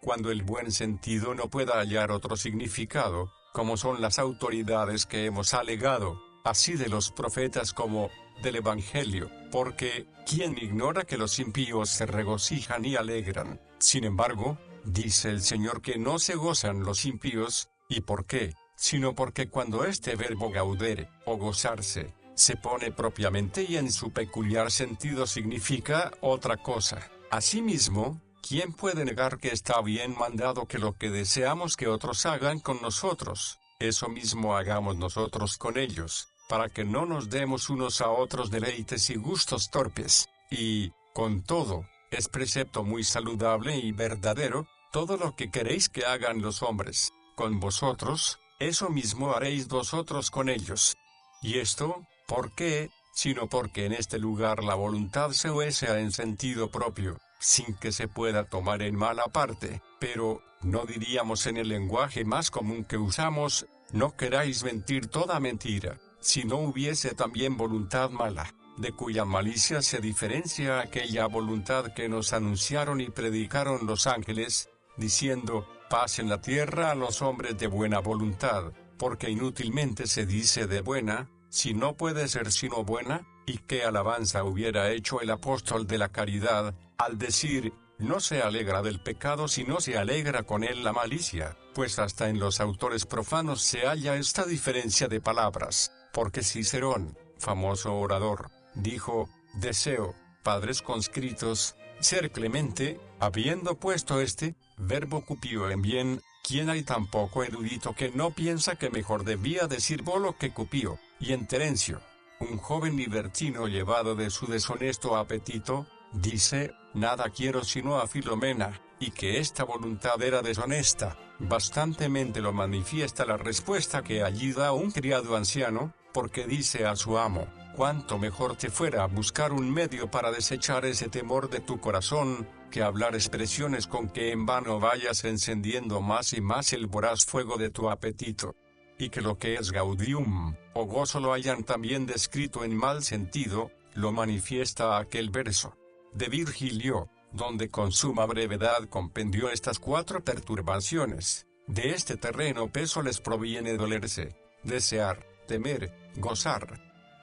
Cuando el buen sentido no pueda hallar otro significado, como son las autoridades que hemos alegado, así de los profetas como del Evangelio, porque ¿quién ignora que los impíos se regocijan y alegran? Sin embargo, dice el Señor que no se gozan los impíos. ¿Y por qué? Sino porque cuando este verbo gaudere, o gozarse, se pone propiamente y en su peculiar sentido significa otra cosa. Asimismo, ¿quién puede negar que está bien mandado que lo que deseamos que otros hagan con nosotros, eso mismo hagamos nosotros con ellos, para que no nos demos unos a otros deleites y gustos torpes? Y, con todo, es precepto muy saludable y verdadero: todo lo que queréis que hagan los hombres con vosotros, eso mismo haréis vosotros con ellos. Y esto, ¿por qué? Sino porque en este lugar la voluntad se usa en sentido propio, sin que se pueda tomar en mala parte, pero, no diríamos en el lenguaje más común que usamos: no queráis mentir toda mentira, si no hubiese también voluntad mala, de cuya malicia se diferencia aquella voluntad que nos anunciaron y predicaron los ángeles, diciendo: paz en la tierra a los hombres de buena voluntad, porque inútilmente se dice de buena, si no puede ser sino buena. Y qué alabanza hubiera hecho el apóstol de la caridad, al decir: no se alegra del pecado sino se alegra con él la malicia, pues hasta en los autores profanos se halla esta diferencia de palabras, porque Cicerón, famoso orador, dijo: deseo, padres conscritos, ser clemente, habiendo puesto este verbo cupio en bien. ¿Quién hay tan poco erudito que no piensa que mejor debía decir volo que cupio? Y en Terencio, un joven libertino llevado de su deshonesto apetito, dice: nada quiero sino a Filomena, y que esta voluntad era deshonesta. Bastantemente lo manifiesta la respuesta que allí da un criado anciano, porque dice a su amo: cuánto mejor te fuera a buscar un medio para desechar ese temor de tu corazón, que hablar expresiones con que en vano vayas encendiendo más y más el voraz fuego de tu apetito. Y que lo que es gaudium, o gozo, lo hayan también descrito en mal sentido, lo manifiesta aquel verso de Virgilio, donde con suma brevedad compendió estas cuatro perturbaciones. De este terreno peso les proviene dolerse, desear, temer, gozar.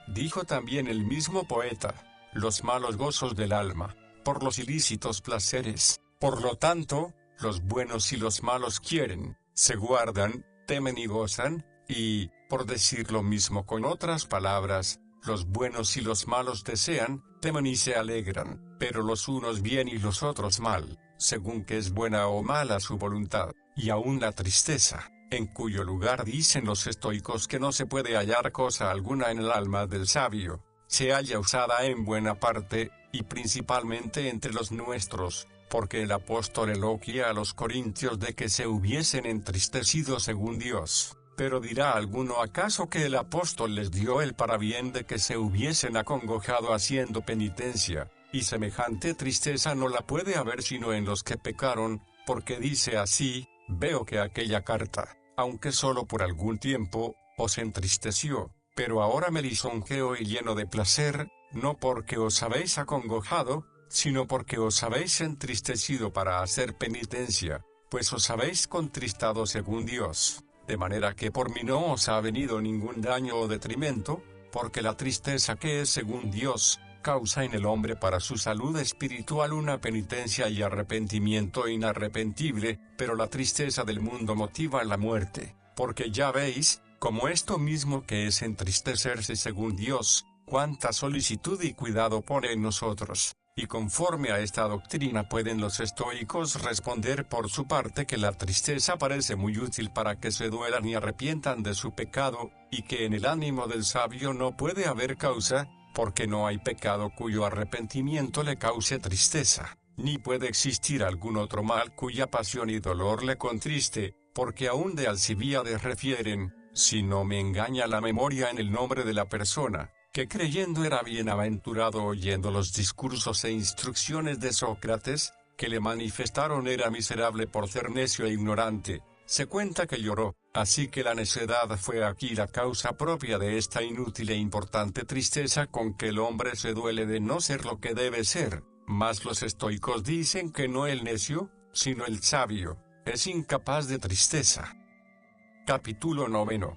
Dijo también el mismo poeta: los malos gozos del alma, por los ilícitos placeres. Por lo tanto, los buenos y los malos quieren, se guardan, temen y gozan, y, por decir lo mismo con otras palabras, los buenos y los malos desean, temen y se alegran, pero los unos bien y los otros mal, según que es buena o mala su voluntad, y aún la tristeza, en cuyo lugar dicen los estoicos que no se puede hallar cosa alguna en el alma del sabio, se halla usada en buena parte, y principalmente entre los nuestros, porque el apóstol elogia a los corintios de que se hubiesen entristecido según Dios. Pero dirá alguno acaso que el apóstol les dio el parabién de que se hubiesen acongojado haciendo penitencia, y semejante tristeza no la puede haber sino en los que pecaron, porque dice así, veo que aquella carta, aunque solo por algún tiempo, os entristeció, pero ahora me lisonjeo y lleno de placer, no porque os habéis acongojado, sino porque os habéis entristecido para hacer penitencia, pues os habéis contristado según Dios, de manera que por mí no os ha venido ningún daño o detrimento, porque la tristeza que es según Dios, causa en el hombre para su salud espiritual una penitencia y arrepentimiento inarrepentible, pero la tristeza del mundo motiva la muerte, porque ya veis, como esto mismo que es entristecerse según Dios, cuánta solicitud y cuidado pone en nosotros. Y conforme a esta doctrina pueden los estoicos responder por su parte que la tristeza parece muy útil para que se duelan y arrepientan de su pecado, y que en el ánimo del sabio no puede haber causa, porque no hay pecado cuyo arrepentimiento le cause tristeza, ni puede existir algún otro mal cuya pasión y dolor le contriste, porque aún de Alcibíades refieren, si no me engaña la memoria en el nombre de la persona, que creyendo era bienaventurado oyendo los discursos e instrucciones de Sócrates, que le manifestaron era miserable por ser necio e ignorante, se cuenta que lloró, así que la necedad fue aquí la causa propia de esta inútil e importante tristeza con que el hombre se duele de no ser lo que debe ser, mas los estoicos dicen que no el necio, sino el sabio, es incapaz de tristeza. Capítulo 9.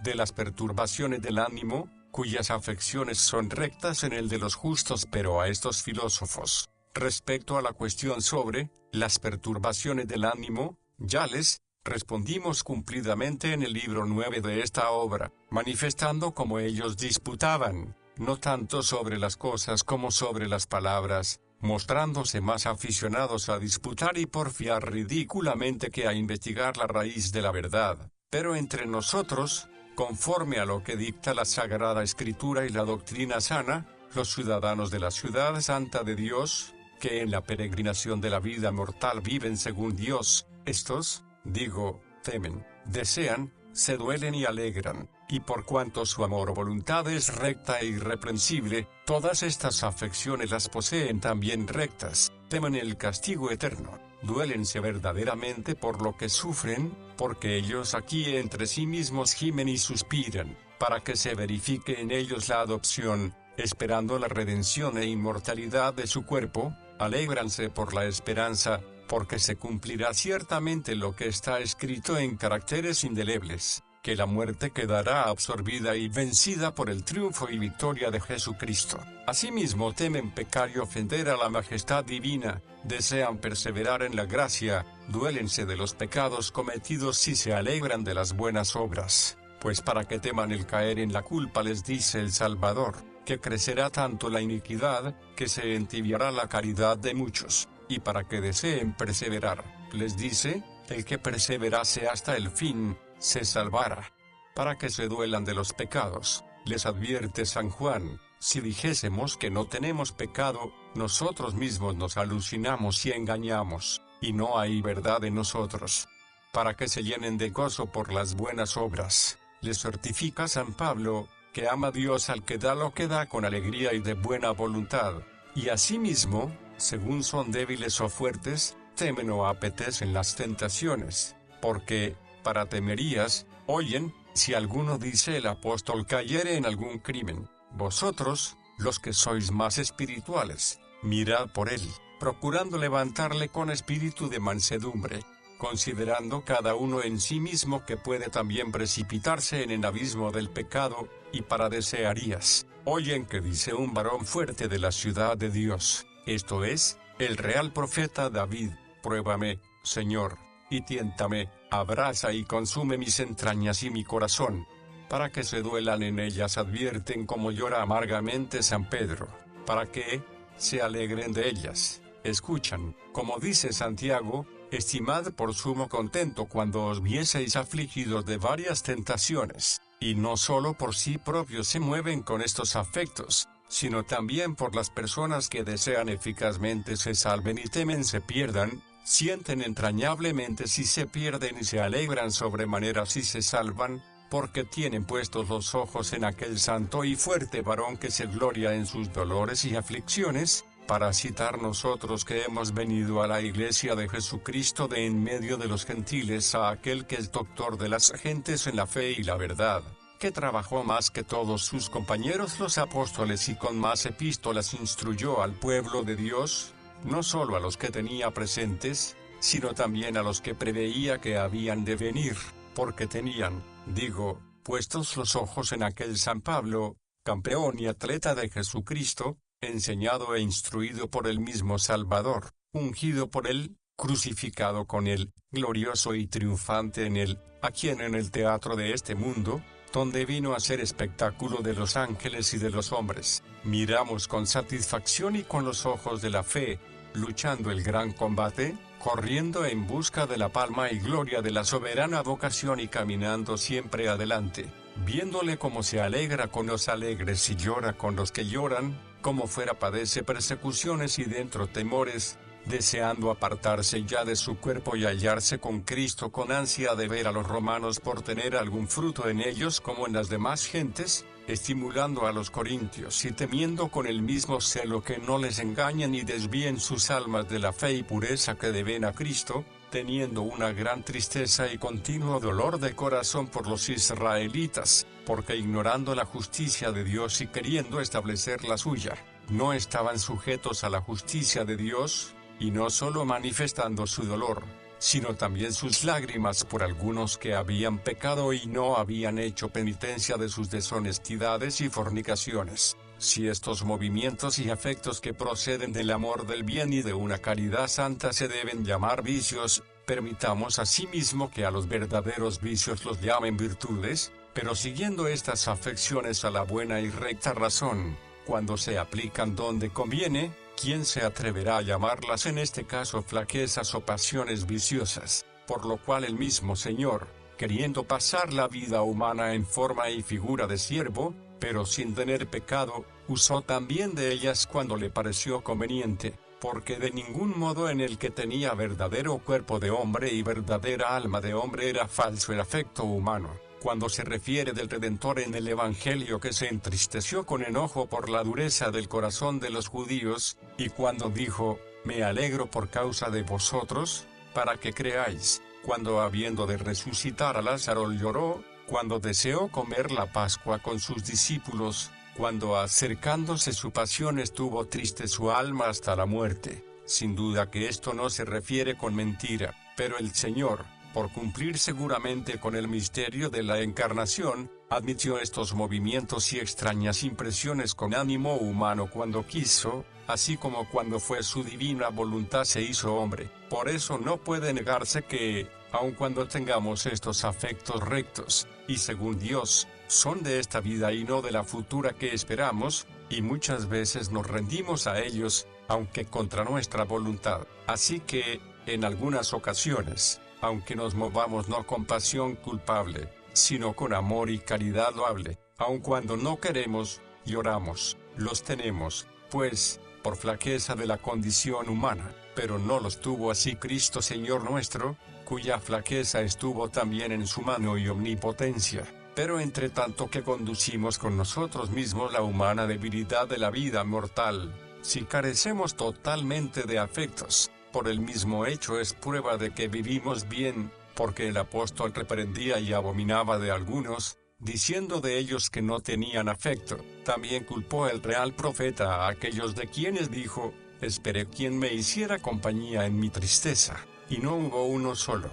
De las perturbaciones del ánimo, cuyas afecciones son rectas en el de los justos, pero a estos filósofos, respecto a la cuestión sobre las perturbaciones del ánimo, ya les respondimos cumplidamente en el libro 9 de esta obra, manifestando cómo ellos disputaban, no tanto sobre las cosas como sobre las palabras, mostrándose más aficionados a disputar y porfiar ridículamente que a investigar la raíz de la verdad, pero entre nosotros, conforme a lo que dicta la Sagrada Escritura y la doctrina sana, los ciudadanos de la ciudad santa de Dios, que en la peregrinación de la vida mortal viven según Dios, estos, digo, temen, desean, se duelen y alegran, y por cuanto su amor o voluntad es recta e irreprensible, todas estas afecciones las poseen también rectas, temen el castigo eterno, duélense verdaderamente por lo que sufren, porque ellos aquí entre sí mismos gimen y suspiran, para que se verifique en ellos la adopción, esperando la redención e inmortalidad de su cuerpo, alégranse por la esperanza, porque se cumplirá ciertamente lo que está escrito en caracteres indelebles, que la muerte quedará absorbida y vencida por el triunfo y victoria de Jesucristo. Asimismo temen pecar y ofender a la majestad divina, desean perseverar en la gracia, duélense de los pecados cometidos y se alegran de las buenas obras, pues para que teman el caer en la culpa les dice el Salvador, que crecerá tanto la iniquidad, que se entibiará la caridad de muchos, y para que deseen perseverar, les dice, el que perseverase hasta el fin, se salvará. Para que se duelan de los pecados, les advierte San Juan, si dijésemos que no tenemos pecado, nosotros mismos nos alucinamos y engañamos, y no hay verdad en nosotros. Para que se llenen de gozo por las buenas obras, les certifica San Pablo, que ama a Dios al que da lo que da con alegría y de buena voluntad, y asimismo, según son débiles o fuertes, temen o apetecen las tentaciones, porque, para temerías, oyen, si alguno dice el apóstol cayere en algún crimen, vosotros, los que sois más espirituales, mirad por él, procurando levantarle con espíritu de mansedumbre, considerando cada uno en sí mismo que puede también precipitarse en el abismo del pecado, y para desearías, oyen que dice un varón fuerte de la ciudad de Dios, esto es, el real profeta David, pruébame, Señor, y tiéntame, abrasa y consume mis entrañas y mi corazón, para que se duelan en ellas advierten como llora amargamente San Pedro, para que se alegren de ellas, escuchan, como dice Santiago, estimad por sumo contento cuando os vieseis afligidos de varias tentaciones, y no solo por sí propios se mueven con estos afectos, sino también por las personas que desean eficazmente se salven y temen se pierdan, sienten entrañablemente si se pierden y se alegran sobremanera si se salvan, porque tienen puestos los ojos en aquel santo y fuerte varón que se gloria en sus dolores y aflicciones, para citar nosotros que hemos venido a la iglesia de Jesucristo de en medio de los gentiles a aquel que es doctor de las gentes en la fe y la verdad, que trabajó más que todos sus compañeros los apóstoles y con más epístolas instruyó al pueblo de Dios, no solo a los que tenía presentes, sino también a los que preveía que habían de venir, porque tenían, digo, puestos los ojos en aquel San Pablo, campeón y atleta de Jesucristo, enseñado e instruido por el mismo Salvador, ungido por él, crucificado con él, glorioso y triunfante en él, a quien en el teatro de este mundo, donde vino a ser espectáculo de los ángeles y de los hombres, miramos con satisfacción y con los ojos de la fe, luchando el gran combate, corriendo en busca de la palma y gloria de la soberana vocación y caminando siempre adelante, viéndole como se alegra con los alegres y llora con los que lloran, como fuera padece persecuciones y dentro temores, deseando apartarse ya de su cuerpo y hallarse con Cristo con ansia de ver a los romanos por tener algún fruto en ellos como en las demás gentes, estimulando a los corintios y temiendo con el mismo celo que no les engañen y desvíen sus almas de la fe y pureza que deben a Cristo, teniendo una gran tristeza y continuo dolor de corazón por los israelitas, porque ignorando la justicia de Dios y queriendo establecer la suya, no estaban sujetos a la justicia de Dios, y no solo manifestando su dolor, sino también sus lágrimas por algunos que habían pecado y no habían hecho penitencia de sus deshonestidades y fornicaciones. Si estos movimientos y afectos que proceden del amor del bien y de una caridad santa se deben llamar vicios, permitamos asimismo que a los verdaderos vicios los llamen virtudes, pero siguiendo estas afecciones a la buena y recta razón, cuando se aplican donde conviene, ¿quién se atreverá a llamarlas en este caso flaquezas o pasiones viciosas? Por lo cual el mismo Señor, queriendo pasar la vida humana en forma y figura de siervo, pero sin tener pecado, usó también de ellas cuando le pareció conveniente, porque de ningún modo en el que tenía verdadero cuerpo de hombre y verdadera alma de hombre era falso el afecto humano. Cuando se refiere del Redentor en el Evangelio que se entristeció con enojo por la dureza del corazón de los judíos, y cuando dijo, me alegro por causa de vosotros, para que creáis, cuando habiendo de resucitar a Lázaro lloró, cuando deseó comer la Pascua con sus discípulos, cuando acercándose su pasión estuvo triste su alma hasta la muerte. Sin duda que esto no se refiere con mentira, pero el Señor, por cumplir seguramente con el misterio de la encarnación, admitió estos movimientos y extrañas impresiones con ánimo humano cuando quiso, así como cuando fue su divina voluntad se hizo hombre. Por eso no puede negarse que, aun cuando tengamos estos afectos rectos, y según Dios, son de esta vida y no de la futura que esperamos, y muchas veces nos rendimos a ellos, aunque contra nuestra voluntad. Así que, en algunas ocasiones, aunque nos movamos no con pasión culpable, sino con amor y caridad loable, aun cuando no queremos, lloramos, los tenemos, pues, por flaqueza de la condición humana, pero no los tuvo así Cristo Señor nuestro, cuya flaqueza estuvo también en su mano y omnipotencia, pero entre tanto que conducimos con nosotros mismos la humana debilidad de la vida mortal, si carecemos totalmente de afectos, por el mismo hecho es prueba de que vivimos bien, porque el apóstol reprendía y abominaba de algunos, diciendo de ellos que no tenían afecto. También culpó el real profeta a aquellos de quienes dijo, esperé quien me hiciera compañía en mi tristeza. y no hubo uno solo.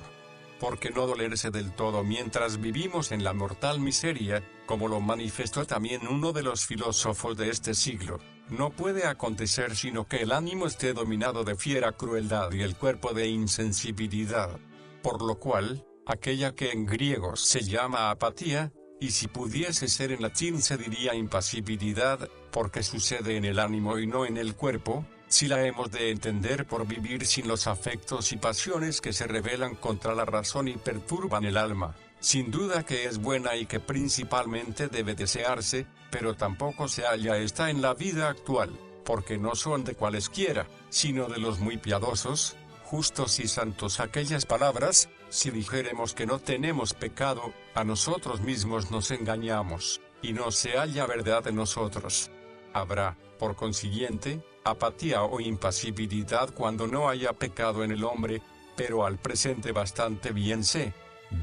Porque no dolerse del todo mientras vivimos en la mortal miseria, como lo manifestó también uno de los filósofos de este siglo, no puede acontecer sino que el ánimo esté dominado de fiera crueldad y el cuerpo de insensibilidad. Por lo cual, aquella que en griego se llama apatía, y si pudiese ser en latín se diría impasibilidad, porque sucede en el ánimo y no en el cuerpo, si la hemos de entender por vivir sin los afectos y pasiones que se rebelan contra la razón y perturban el alma, sin duda que es buena y que principalmente debe desearse, pero tampoco se halla esta en la vida actual, porque no son de cualesquiera, sino de los muy piadosos, justos y santos. Aquellas palabras, si dijéremos que no tenemos pecado, a nosotros mismos nos engañamos, y no se halla verdad en nosotros. Habrá, por consiguiente, apatía o impasibilidad cuando no haya pecado en el hombre, pero al presente bastante bien sé.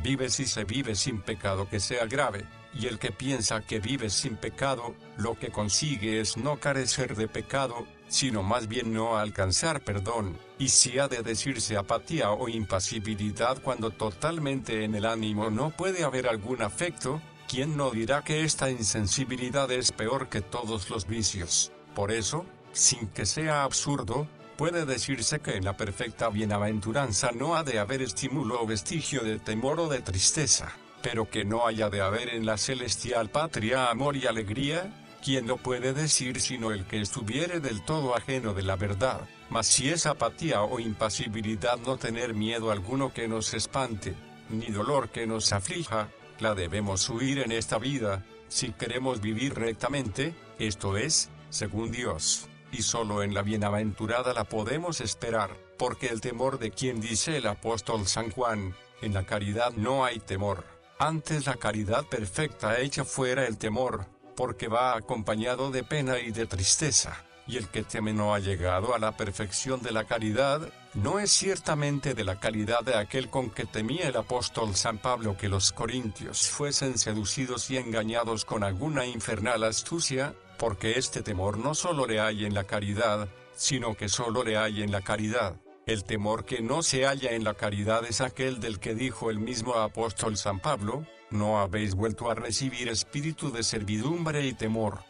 Vive si se vive sin pecado que sea grave, y el que piensa que vive sin pecado, lo que consigue es no carecer de pecado, sino más bien no alcanzar perdón, y si ha de decirse apatía o impasibilidad cuando totalmente en el ánimo no puede haber algún afecto, ¿quién no dirá que esta insensibilidad es peor que todos los vicios? Por eso, sin que sea absurdo, puede decirse que en la perfecta bienaventuranza no ha de haber estímulo o vestigio de temor o de tristeza, pero que no haya de haber en la celestial patria amor y alegría. ¿Quién lo puede decir sino el que estuviere del todo ajeno de la verdad? Mas si es apatía o impasibilidad no tener miedo alguno que nos espante, ni dolor que nos aflija, la debemos huir en esta vida, si queremos vivir rectamente, esto es, según Dios, y solo en la bienaventurada la podemos esperar, porque el temor de quien dice el apóstol San Juan, en la caridad no hay temor, antes la caridad perfecta echa fuera el temor, porque va acompañado de pena y de tristeza, y el que teme no ha llegado a la perfección de la caridad, no es ciertamente de la calidad de aquel con que temía el apóstol San Pablo que los corintios fuesen seducidos y engañados con alguna infernal astucia, porque este temor no solo le hay en la caridad, sino que solo le hay en la caridad. El temor que no se halla en la caridad es aquel del que dijo el mismo apóstol San Pablo, no habéis vuelto a recibir espíritu de servidumbre y temor.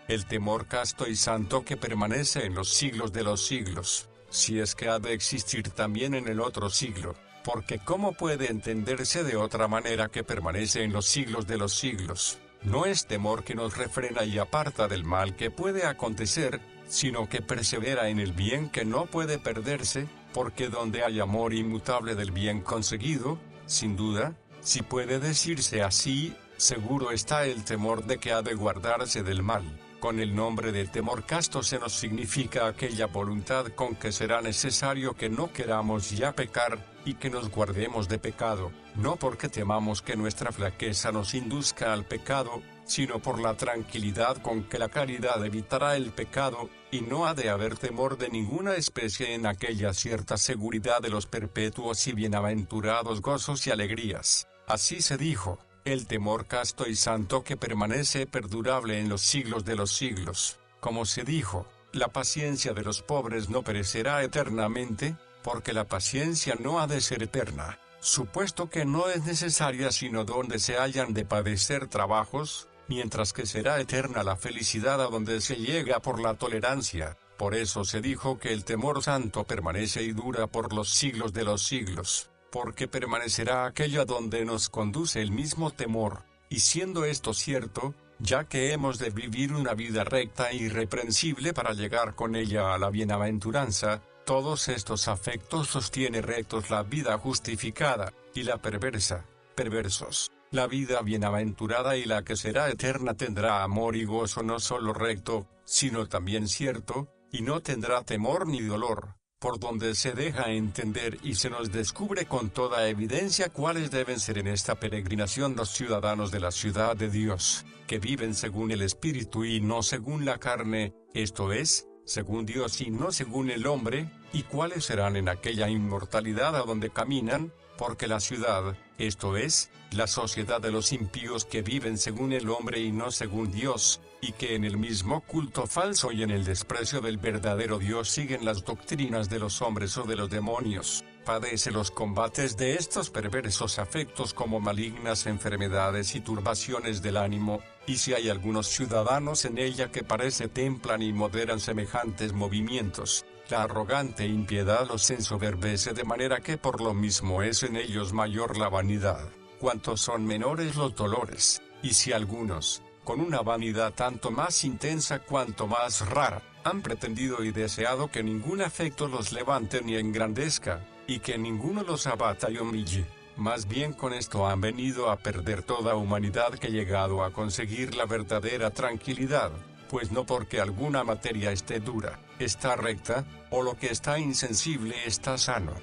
El temor casto y santo que permanece en los siglos de los siglos, si es que ha de existir también en el otro siglo, porque ¿cómo puede entenderse de otra manera que permanece en los siglos de los siglos? No es temor que nos refrena y aparta del mal que puede acontecer, sino que persevera en el bien que no puede perderse, porque donde hay amor inmutable del bien conseguido, sin duda, si puede decirse así, seguro está el temor de que ha de guardarse del mal. Con el nombre de temor casto se nos significa aquella voluntad con que será necesario que no queramos ya pecar, y que nos guardemos de pecado, no porque temamos que nuestra flaqueza nos induzca al pecado, sino por la tranquilidad con que la caridad evitará el pecado, y no ha de haber temor de ninguna especie en aquella cierta seguridad de los perpetuos y bienaventurados gozos y alegrías. Así se dijo, el temor casto y santo que permanece perdurable en los siglos de los siglos. Como se dijo, la paciencia de los pobres no perecerá eternamente, porque la paciencia no ha de ser eterna, supuesto que no es necesaria sino donde se hayan de padecer trabajos, mientras que será eterna la felicidad a donde se llega por la tolerancia. Por eso se dijo que el temor santo permanece y dura por los siglos de los siglos, porque permanecerá aquella donde nos conduce el mismo temor, y siendo esto cierto, ya que hemos de vivir una vida recta e irreprensible para llegar con ella a la bienaventuranza, todos estos afectos sostiene rectos la vida justificada, y la perversa, perversos. La vida bienaventurada y la que será eterna tendrá amor y gozo no solo recto, sino también cierto, y no tendrá temor ni dolor, por donde se deja entender y se nos descubre con toda evidencia cuáles deben ser en esta peregrinación los ciudadanos de la ciudad de Dios, que viven según el Espíritu y no según la carne, esto es, según Dios y no según el hombre, y cuáles serán en aquella inmortalidad a donde caminan, porque la ciudad, esto es, la sociedad de los impíos que viven según el hombre y no según Dios, y que en el mismo culto falso y en el desprecio del verdadero Dios siguen las doctrinas de los hombres o de los demonios, padece los combates de estos perversos afectos como malignas enfermedades y turbaciones del ánimo, y si hay algunos ciudadanos en ella que parece templan y moderan semejantes movimientos, la arrogante impiedad los ensoberbece de manera que por lo mismo es en ellos mayor la vanidad, cuanto son menores los dolores, y si algunos, con una vanidad tanto más intensa cuanto más rara, han pretendido y deseado que ningún afecto los levante ni engrandezca, y que ninguno los abata y humille, más bien con esto han venido a perder toda humanidad que llegado a conseguir la verdadera tranquilidad, pues no porque alguna materia esté dura, está recta, o lo que está insensible está sano.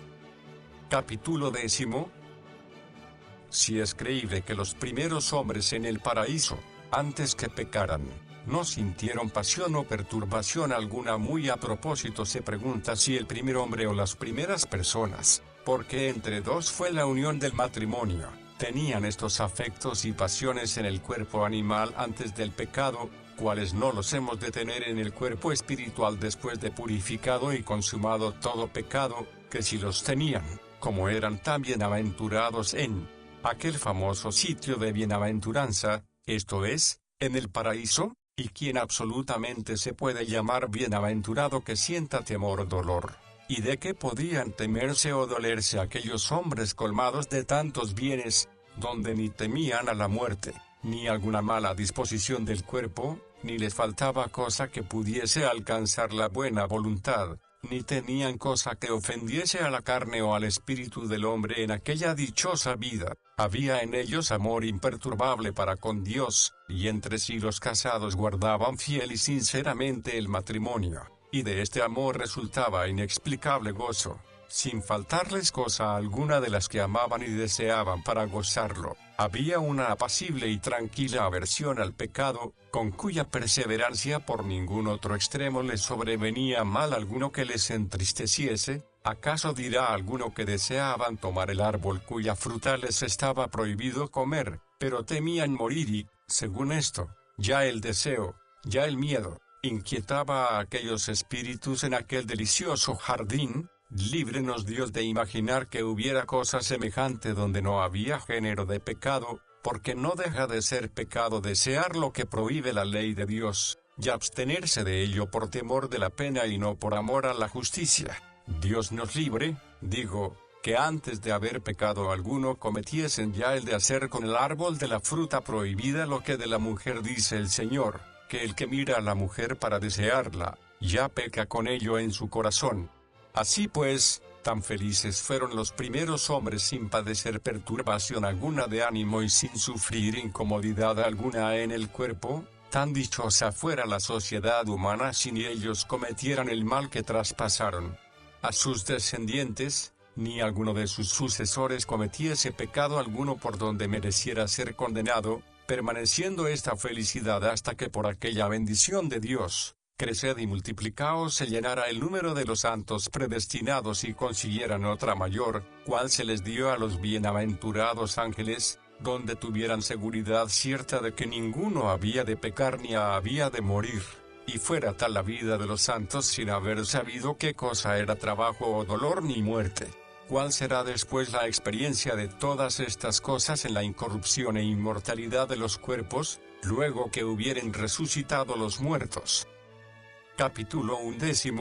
Capítulo 10. Si es creíble que los primeros hombres en el paraíso, antes que pecaran, no sintieron pasión o perturbación alguna, muy a propósito se pregunta si el primer hombre o las primeras personas, porque entre dos fue la unión del matrimonio, tenían estos afectos y pasiones en el cuerpo animal antes del pecado, cuales no los hemos de tener en el cuerpo espiritual después de purificado y consumado todo pecado, que si los tenían, como eran tan bienaventurados en aquel famoso sitio de bienaventuranza, esto es, en el paraíso, y quien absolutamente se puede llamar bienaventurado que sienta temor o dolor, y de qué podían temerse o dolerse aquellos hombres colmados de tantos bienes, donde ni temían a la muerte, ni alguna mala disposición del cuerpo, ni les faltaba cosa que pudiese alcanzar la buena voluntad, ni tenían cosa que ofendiese a la carne o al espíritu del hombre en aquella dichosa vida. Había en ellos amor imperturbable para con Dios, y entre sí los casados guardaban fiel y sinceramente el matrimonio, y de este amor resultaba inexplicable gozo, sin faltarles cosa alguna de las que amaban y deseaban para gozarlo. Había una apacible y tranquila aversión al pecado, con cuya perseverancia por ningún otro extremo les sobrevenía mal alguno que les entristeciese. ¿Acaso dirá alguno que deseaban tomar el árbol cuya fruta les estaba prohibido comer, pero temían morir y, según esto, ya el deseo, ya el miedo, inquietaba a aquellos espíritus en aquel delicioso jardín? Líbrenos Dios de imaginar que hubiera cosa semejante donde no había género de pecado, porque no deja de ser pecado desear lo que prohíbe la ley de Dios, y abstenerse de ello por temor de la pena y no por amor a la justicia. Dios nos libre, digo, que antes de haber pecado alguno cometiesen ya el de hacer con el árbol de la fruta prohibida lo que de la mujer dice el Señor, que el que mira a la mujer para desearla, ya peca con ello en su corazón. Así pues, tan felices fueron los primeros hombres sin padecer perturbación alguna de ánimo y sin sufrir incomodidad alguna en el cuerpo, tan dichosa fuera la sociedad humana si ni ellos cometieran el mal que traspasaron a sus descendientes, ni alguno de sus sucesores cometiese pecado alguno por donde mereciera ser condenado, permaneciendo esta felicidad hasta que por aquella bendición de Dios, creced y multiplicaos, se llenara el número de los santos predestinados y consiguieran otra mayor, cual se les dio a los bienaventurados ángeles, donde tuvieran seguridad cierta de que ninguno había de pecar ni había de morir. Y fuera tal la vida de los santos sin haber sabido qué cosa era trabajo o dolor ni muerte. ¿Cuál será después la experiencia de todas estas cosas en la incorrupción e inmortalidad de los cuerpos, luego que hubieren resucitado los muertos? Capítulo 11.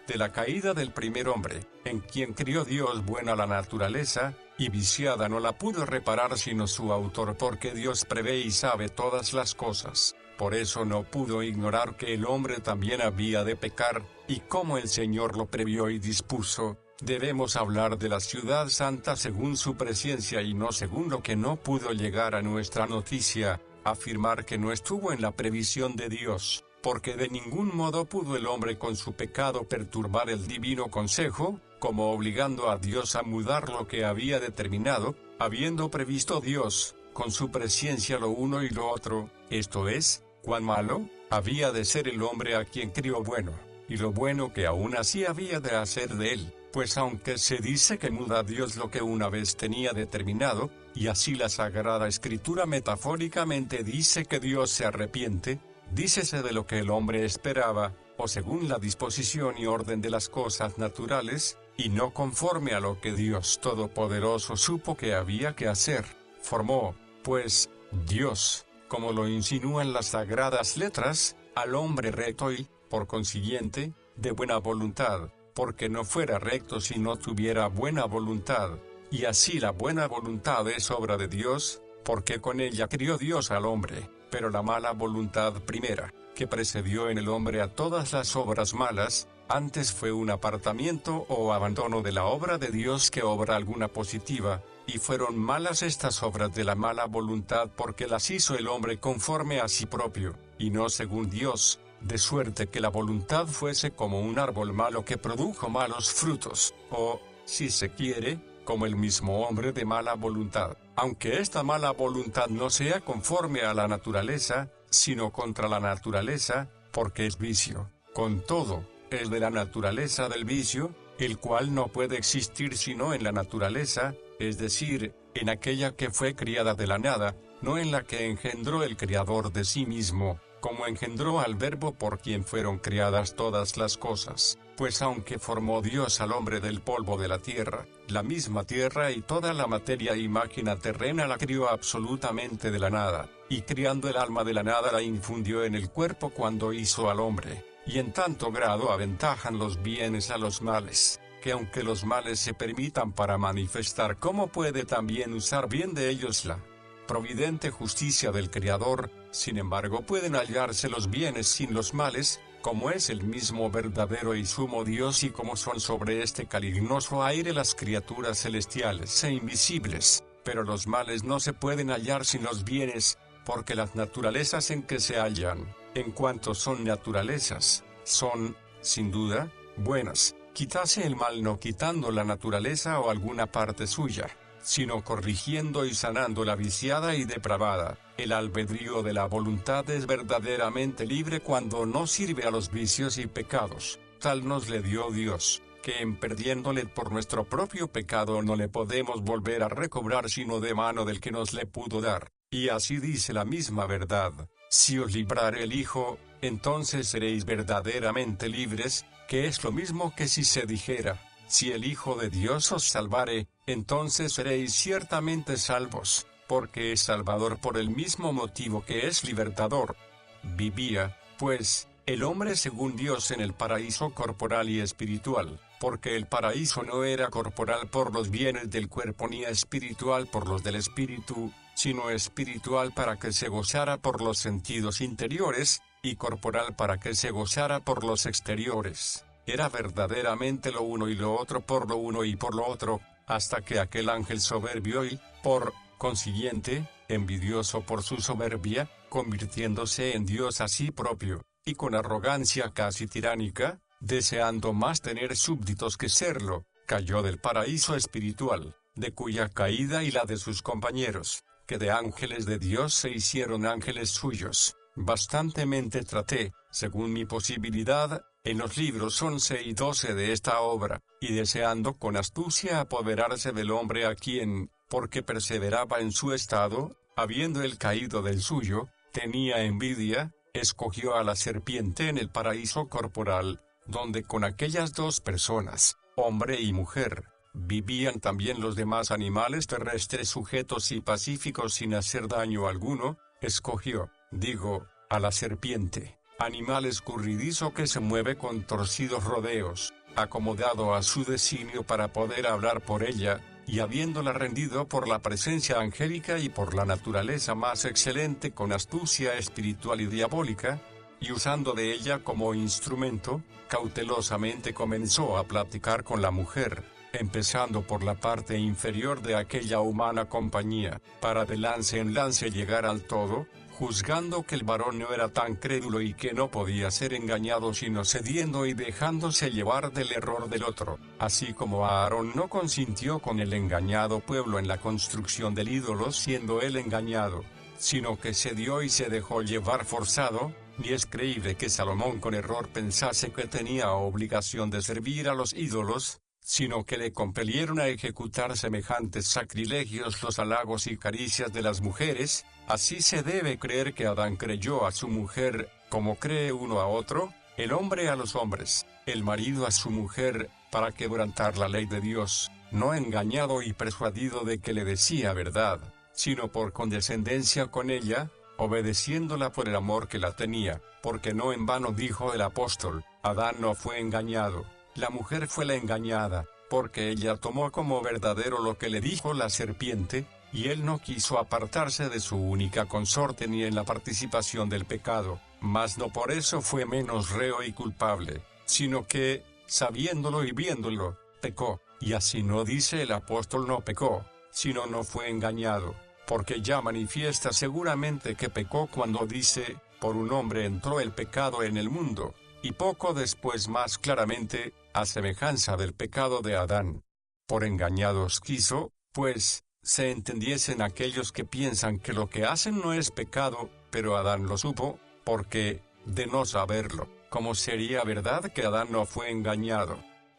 De la caída del primer hombre, en quien crió Dios buena la naturaleza, y viciada no la pudo reparar sino su autor, porque Dios prevé y sabe todas las cosas. Por eso no pudo ignorar que el hombre también había de pecar, y como el Señor lo previó y dispuso, debemos hablar de la ciudad santa según su presencia y no según lo que no pudo llegar a nuestra noticia, afirmar que no estuvo en la previsión de Dios, porque de ningún modo pudo el hombre con su pecado perturbar el divino consejo, como obligando a Dios a mudar lo que había determinado, habiendo previsto Dios, con su presencia lo uno y lo otro, esto es, cuán malo había de ser el hombre a quien crió bueno, y lo bueno que aún así había de hacer de él, pues aunque se dice que muda Dios lo que una vez tenía determinado, y así la Sagrada Escritura metafóricamente dice que Dios se arrepiente, dícese de lo que el hombre esperaba, o según la disposición y orden de las cosas naturales, y no conforme a lo que Dios Todopoderoso supo que había que hacer. Formó, pues, Dios, como lo insinúan las sagradas letras, al hombre recto y, por consiguiente, de buena voluntad, porque no fuera recto si no tuviera buena voluntad. Y así la buena voluntad es obra de Dios, porque con ella crió Dios al hombre, pero la mala voluntad primera, que precedió en el hombre a todas las obras malas, antes fue un apartamiento o abandono de la obra de Dios que obra alguna positiva, y fueron malas estas obras de la mala voluntad porque las hizo el hombre conforme a sí propio, y no según Dios, de suerte que la voluntad fuese como un árbol malo que produjo malos frutos, o, si se quiere, como el mismo hombre de mala voluntad, aunque esta mala voluntad no sea conforme a la naturaleza, sino contra la naturaleza, porque es vicio. Con todo, es de la naturaleza del vicio, el cual no puede existir sino en la naturaleza, es decir, en aquella que fue criada de la nada, no en la que engendró el Creador de sí mismo, como engendró al Verbo por quien fueron creadas todas las cosas. Pues aunque formó Dios al hombre del polvo de la tierra, la misma tierra y toda la materia y máquina terrena la crió absolutamente de la nada, y criando el alma de la nada la infundió en el cuerpo cuando hizo al hombre, y en tanto grado aventajan los bienes a los males, que aunque los males se permitan para manifestar cómo puede también usar bien de ellos la providente justicia del Creador, sin embargo pueden hallarse los bienes sin los males, como es el mismo verdadero y sumo Dios y como son sobre este calignoso aire las criaturas celestiales e invisibles, pero los males no se pueden hallar sin los bienes, porque las naturalezas en que se hallan, en cuanto son naturalezas, son, sin duda, buenas, quitase el mal no quitando la naturaleza o alguna parte suya, sino corrigiendo y sanando la viciada y depravada. El albedrío de la voluntad es verdaderamente libre cuando no sirve a los vicios y pecados. Tal nos le dio Dios, que en perdiéndole por nuestro propio pecado no le podemos volver a recobrar sino de mano del que nos le pudo dar. Y así dice la misma verdad: si os librare el Hijo, entonces seréis verdaderamente libres, que es lo mismo que si se dijera: si el Hijo de Dios os salvare, entonces seréis ciertamente salvos, porque es salvador por el mismo motivo que es libertador. Vivía, pues, el hombre según Dios en el paraíso corporal y espiritual, porque el paraíso no era corporal por los bienes del cuerpo ni espiritual por los del espíritu, sino espiritual para que se gozara por los sentidos interiores, y corporal para que se gozara por los exteriores. Era verdaderamente lo uno y lo otro por lo uno y por lo otro, hasta que aquel ángel soberbio y, por consiguiente, envidioso por su soberbia, convirtiéndose en Dios a sí propio, y con arrogancia casi tiránica, deseando más tener súbditos que serlo, cayó del paraíso espiritual, de cuya caída y la de sus compañeros, que de ángeles de Dios se hicieron ángeles suyos, bastantemente traté, según mi posibilidad, en los libros 11 y 12 de esta obra, y deseando con astucia apoderarse del hombre a quien, porque perseveraba en su estado, habiendo él caído del suyo, tenía envidia, escogió a la serpiente en el paraíso corporal, donde con aquellas dos personas, hombre y mujer, vivían también los demás animales terrestres sujetos y pacíficos sin hacer daño alguno, escogió, digo, a la serpiente, animal escurridizo que se mueve con torcidos rodeos, acomodado a su designio para poder hablar por ella, y habiéndola rendido por la presencia angélica y por la naturaleza más excelente con astucia espiritual y diabólica, y usando de ella como instrumento, cautelosamente comenzó a platicar con la mujer, empezando por la parte inferior de aquella humana compañía, para de lance en lance llegar al todo, juzgando que el varón no era tan crédulo y que no podía ser engañado sino cediendo y dejándose llevar del error del otro, así como Aarón no consintió con el engañado pueblo en la construcción del ídolo siendo él engañado, sino que cedió y se dejó llevar forzado, ni es creíble que Salomón con error pensase que tenía obligación de servir a los ídolos, sino que le compelieron a ejecutar semejantes sacrilegios los halagos y caricias de las mujeres. Así se debe creer que Adán creyó a su mujer, como cree uno a otro, el hombre a los hombres, el marido a su mujer, para quebrantar la ley de Dios, no engañado y persuadido de que le decía verdad, sino por condescendencia con ella, obedeciéndola por el amor que la tenía, porque no en vano dijo el apóstol, Adán no fue engañado, la mujer fue la engañada, porque ella tomó como verdadero lo que le dijo la serpiente, y él no quiso apartarse de su única consorte ni en la participación del pecado, mas no por eso fue menos reo y culpable, sino que, sabiéndolo y viéndolo, pecó, y así no dice el apóstol no pecó, sino no fue engañado, porque ya manifiesta seguramente que pecó cuando dice, por un hombre entró el pecado en el mundo, y poco después más claramente, a semejanza del pecado de Adán. Por engañados quiso, pues, se entendiesen aquellos que piensan que lo que hacen no es pecado, pero Adán lo supo, porque, de no saberlo, ¿cómo sería verdad que Adán no fue engañado?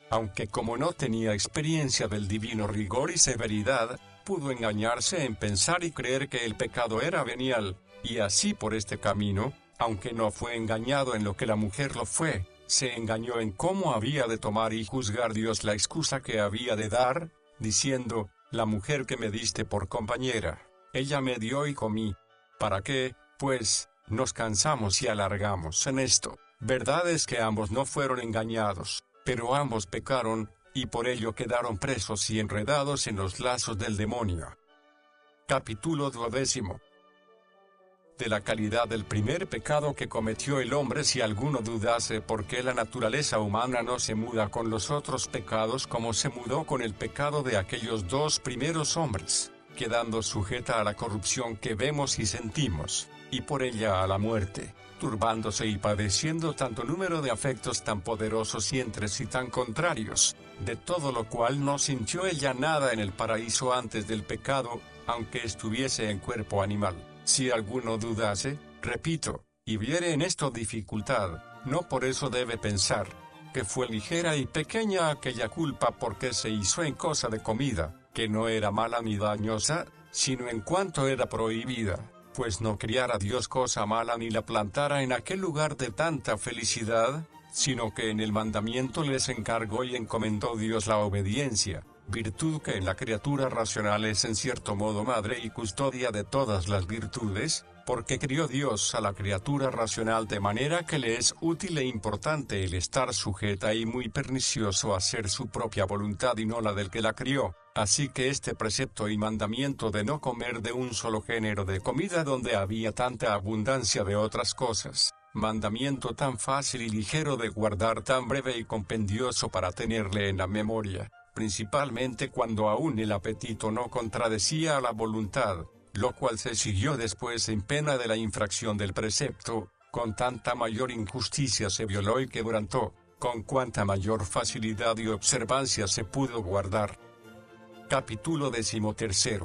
Aunque como no tenía experiencia del divino rigor y severidad, pudo engañarse en pensar y creer que el pecado era venial, y así por este camino, aunque no fue engañado en lo que la mujer lo fue, se engañó en cómo había de tomar y juzgar Dios la excusa que había de dar, diciendo, la mujer que me diste por compañera, ella me dio y comí. ¿Para qué, pues, nos cansamos y alargamos en esto? Verdad es que ambos no fueron engañados, pero ambos pecaron, y por ello quedaron presos y enredados en los lazos del demonio. Capítulo 12. De la calidad del primer pecado que cometió el hombre. Si alguno dudase por qué la naturaleza humana no se muda con los otros pecados como se mudó con el pecado de aquellos dos primeros hombres, quedando sujeta a la corrupción que vemos y sentimos, y por ella a la muerte, turbándose y padeciendo tanto número de afectos tan poderosos y entre sí tan contrarios, de todo lo cual no sintió ella nada en el paraíso antes del pecado, aunque estuviese en cuerpo animal. Si alguno dudase, repito, y viere en esto dificultad, no por eso debe pensar que fue ligera y pequeña aquella culpa porque se hizo en cosa de comida, que no era mala ni dañosa, sino en cuanto era prohibida, pues no criara Dios cosa mala ni la plantara en aquel lugar de tanta felicidad, sino que en el mandamiento les encargó y encomendó Dios la obediencia, virtud que en la criatura racional es en cierto modo madre y custodia de todas las virtudes, porque crió Dios a la criatura racional de manera que le es útil e importante el estar sujeta y muy pernicioso hacer su propia voluntad y no la del que la crió, así que este precepto y mandamiento de no comer de un solo género de comida donde había tanta abundancia de otras cosas, mandamiento tan fácil y ligero de guardar, tan breve y compendioso para tenerle en la memoria, principalmente cuando aún el apetito no contradecía a la voluntad, lo cual se siguió después en pena de la infracción del precepto, con tanta mayor injusticia se violó y quebrantó, con cuanta mayor facilidad y observancia se pudo guardar. Capítulo 13.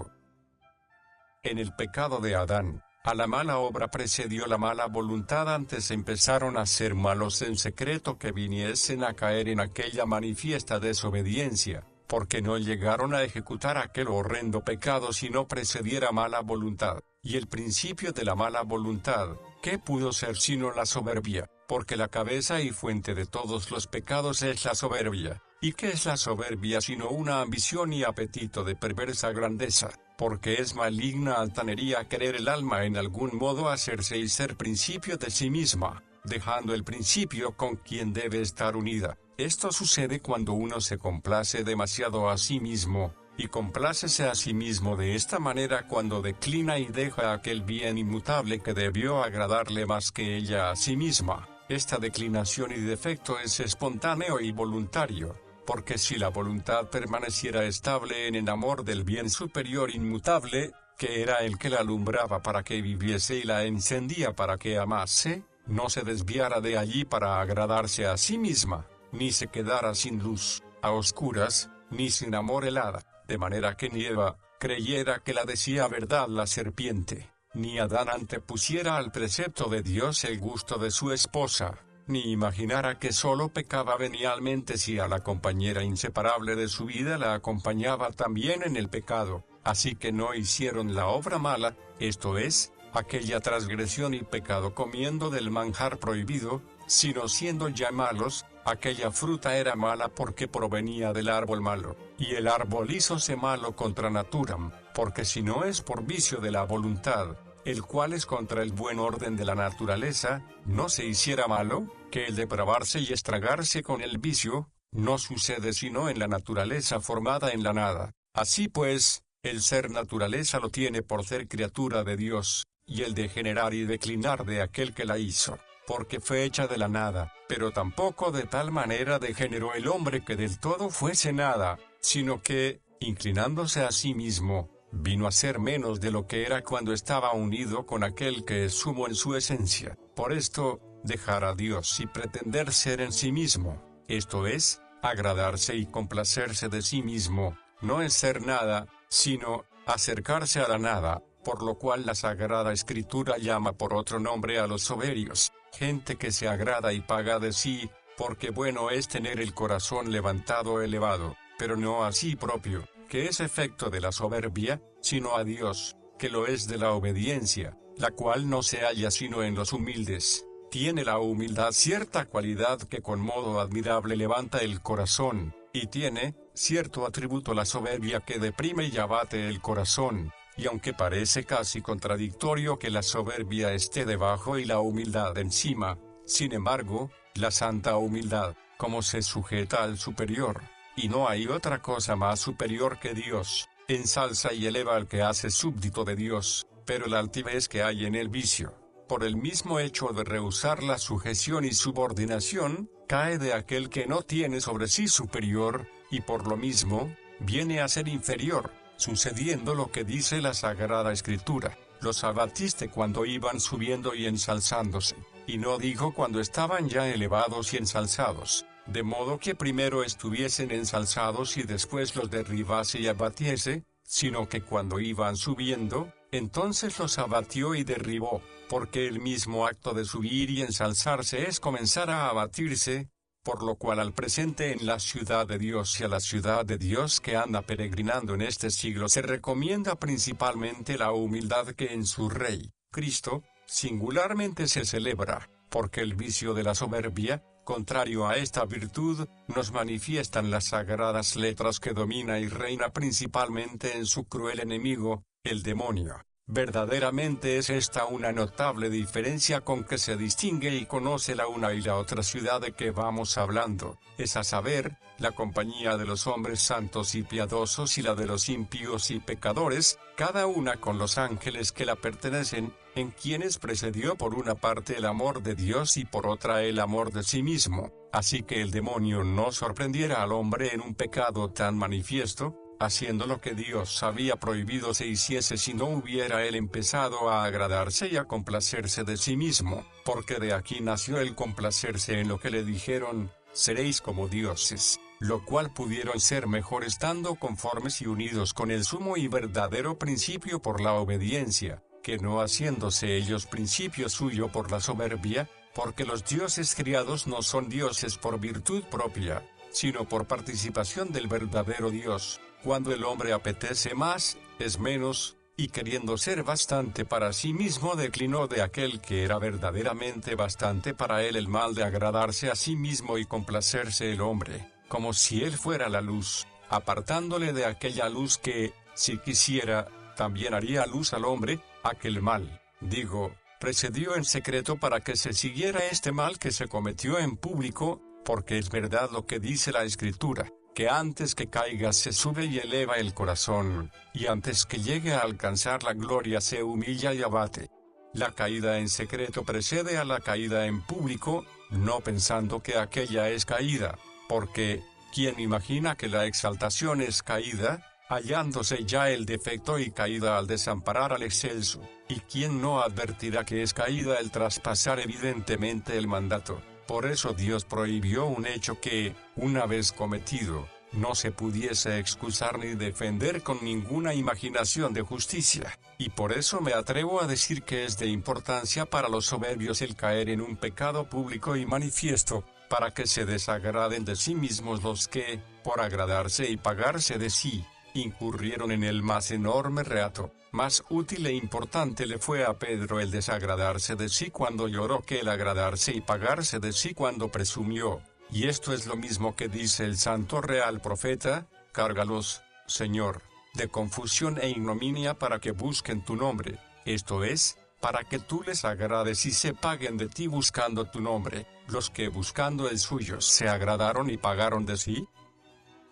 En el pecado de Adán, a la mala obra precedió la mala voluntad. Antes empezaron a ser malos en secreto que viniesen a caer en aquella manifiesta desobediencia, porque no llegaron a ejecutar aquel horrendo pecado si no precediera mala voluntad. Y el principio de la mala voluntad, ¿qué pudo ser sino la soberbia? Porque la cabeza y fuente de todos los pecados es la soberbia. ¿Y qué es la soberbia sino una ambición y apetito de perversa grandeza? Porque es maligna altanería querer el alma en algún modo hacerse y ser principio de sí misma, dejando el principio con quien debe estar unida. Esto sucede cuando uno se complace demasiado a sí mismo, y complácese a sí mismo de esta manera cuando declina y deja aquel bien inmutable que debió agradarle más que ella a sí misma. Esta declinación y defecto es espontáneo y voluntario, porque si la voluntad permaneciera estable en el amor del bien superior inmutable, que era el que la alumbraba para que viviese y la encendía para que amase, no se desviara de allí para agradarse a sí misma, ni se quedara sin luz, a oscuras, ni sin amor helada, de manera que ni Eva creyera que la decía verdad la serpiente, ni Adán antepusiera al precepto de Dios el gusto de su esposa, ni imaginara que solo pecaba venialmente si a la compañera inseparable de su vida la acompañaba también en el pecado, así que no hicieron la obra mala, esto es, aquella transgresión y pecado comiendo del manjar prohibido, sino siendo ya malos, aquella fruta era mala porque provenía del árbol malo, y el árbol hízose malo contra naturam, porque si no es por vicio de la voluntad, el cual es contra el buen orden de la naturaleza, no se hiciera malo, que el depravarse y estragarse con el vicio, no sucede sino en la naturaleza formada en la nada. Así pues, el ser naturaleza lo tiene por ser criatura de Dios, y el degenerar y declinar de aquel que la hizo, porque fue hecha de la nada, pero tampoco de tal manera degeneró el hombre que del todo fuese nada, sino que, inclinándose a sí mismo, vino a ser menos de lo que era cuando estaba unido con aquel que es sumo en su esencia. Por esto, dejar a Dios y pretender ser en sí mismo, esto es, agradarse y complacerse de sí mismo, no es ser nada, sino acercarse a la nada, por lo cual la Sagrada Escritura llama por otro nombre a los soberbios, gente que se agrada y paga de sí, porque bueno es tener el corazón levantado elevado, pero no a sí propio, que es efecto de la soberbia, sino a Dios, que lo es de la obediencia, la cual no se halla sino en los humildes. Tiene la humildad cierta cualidad que con modo admirable levanta el corazón, y tiene cierto atributo la soberbia que deprime y abate el corazón, y aunque parece casi contradictorio que la soberbia esté debajo y la humildad encima, sin embargo, la santa humildad, como se sujeta al superior, y no hay otra cosa más superior que Dios, ensalza y eleva al que hace súbdito de Dios, pero la altivez que hay en el vicio, por el mismo hecho de rehusar la sujeción y subordinación, cae de aquel que no tiene sobre sí superior, y por lo mismo, viene a ser inferior, sucediendo lo que dice la Sagrada Escritura: los abatiste cuando iban subiendo y ensalzándose, y no dijo cuando estaban ya elevados y ensalzados, de modo que primero estuviesen ensalzados y después los derribase y abatiese, sino que cuando iban subiendo, entonces los abatió y derribó, porque el mismo acto de subir y ensalzarse es comenzar a abatirse, por lo cual al presente en la ciudad de Dios y a la ciudad de Dios que anda peregrinando en este siglo se recomienda principalmente la humildad que en su Rey, Cristo, singularmente se celebra, porque el vicio de la soberbia, contrario a esta virtud, nos manifiestan las sagradas letras que domina y reina principalmente en su cruel enemigo, el demonio. Verdaderamente es esta una notable diferencia con que se distingue y conoce la una y la otra ciudad de que vamos hablando, es a saber, la compañía de los hombres santos y piadosos y la de los impíos y pecadores, cada una con los ángeles que la pertenecen, en quienes precedió por una parte el amor de Dios y por otra el amor de sí mismo, así que el demonio no sorprendiera al hombre en un pecado tan manifiesto, haciendo lo que Dios había prohibido se hiciese si no hubiera él empezado a agradarse y a complacerse de sí mismo, porque de aquí nació el complacerse en lo que le dijeron: seréis como dioses, lo cual pudieron ser mejor estando conformes y unidos con el sumo y verdadero principio por la obediencia, que no haciéndose ellos principio suyo por la soberbia, porque los dioses criados no son dioses por virtud propia, sino por participación del verdadero Dios. Cuando el hombre apetece más, es menos, y queriendo ser bastante para sí mismo declinó de aquel que era verdaderamente bastante para él el mal de agradarse a sí mismo y complacerse el hombre, como si él fuera la luz, apartándole de aquella luz que, si quisiera, también haría luz al hombre, aquel mal, digo, precedió en secreto para que se siguiera este mal que se cometió en público, porque es verdad lo que dice la Escritura, que antes que caiga se sube y eleva el corazón, y antes que llegue a alcanzar la gloria se humilla y abate. La caída en secreto precede a la caída en público, no pensando que aquella es caída, porque, ¿quién imagina que la exaltación es caída, hallándose ya el defecto y caída al desamparar al excelso? ¿Y quién no advertirá que es caída el traspasar evidentemente el mandato? Por eso Dios prohibió un hecho que, una vez cometido, no se pudiese excusar ni defender con ninguna imaginación de justicia, y por eso me atrevo a decir que es de importancia para los soberbios el caer en un pecado público y manifiesto, para que se desagraden de sí mismos los que, por agradarse y pagarse de sí, incurrieron en el más enorme reato. Más útil e importante le fue a Pedro el desagradarse de sí cuando lloró que el agradarse y pagarse de sí cuando presumió, Y esto es lo mismo que dice el santo real profeta: cárgalos, Señor, de confusión e ignominia para que busquen tu nombre, esto es, para que tú les agrades y se paguen de ti buscando tu nombre, los que buscando el suyo se agradaron y pagaron de sí.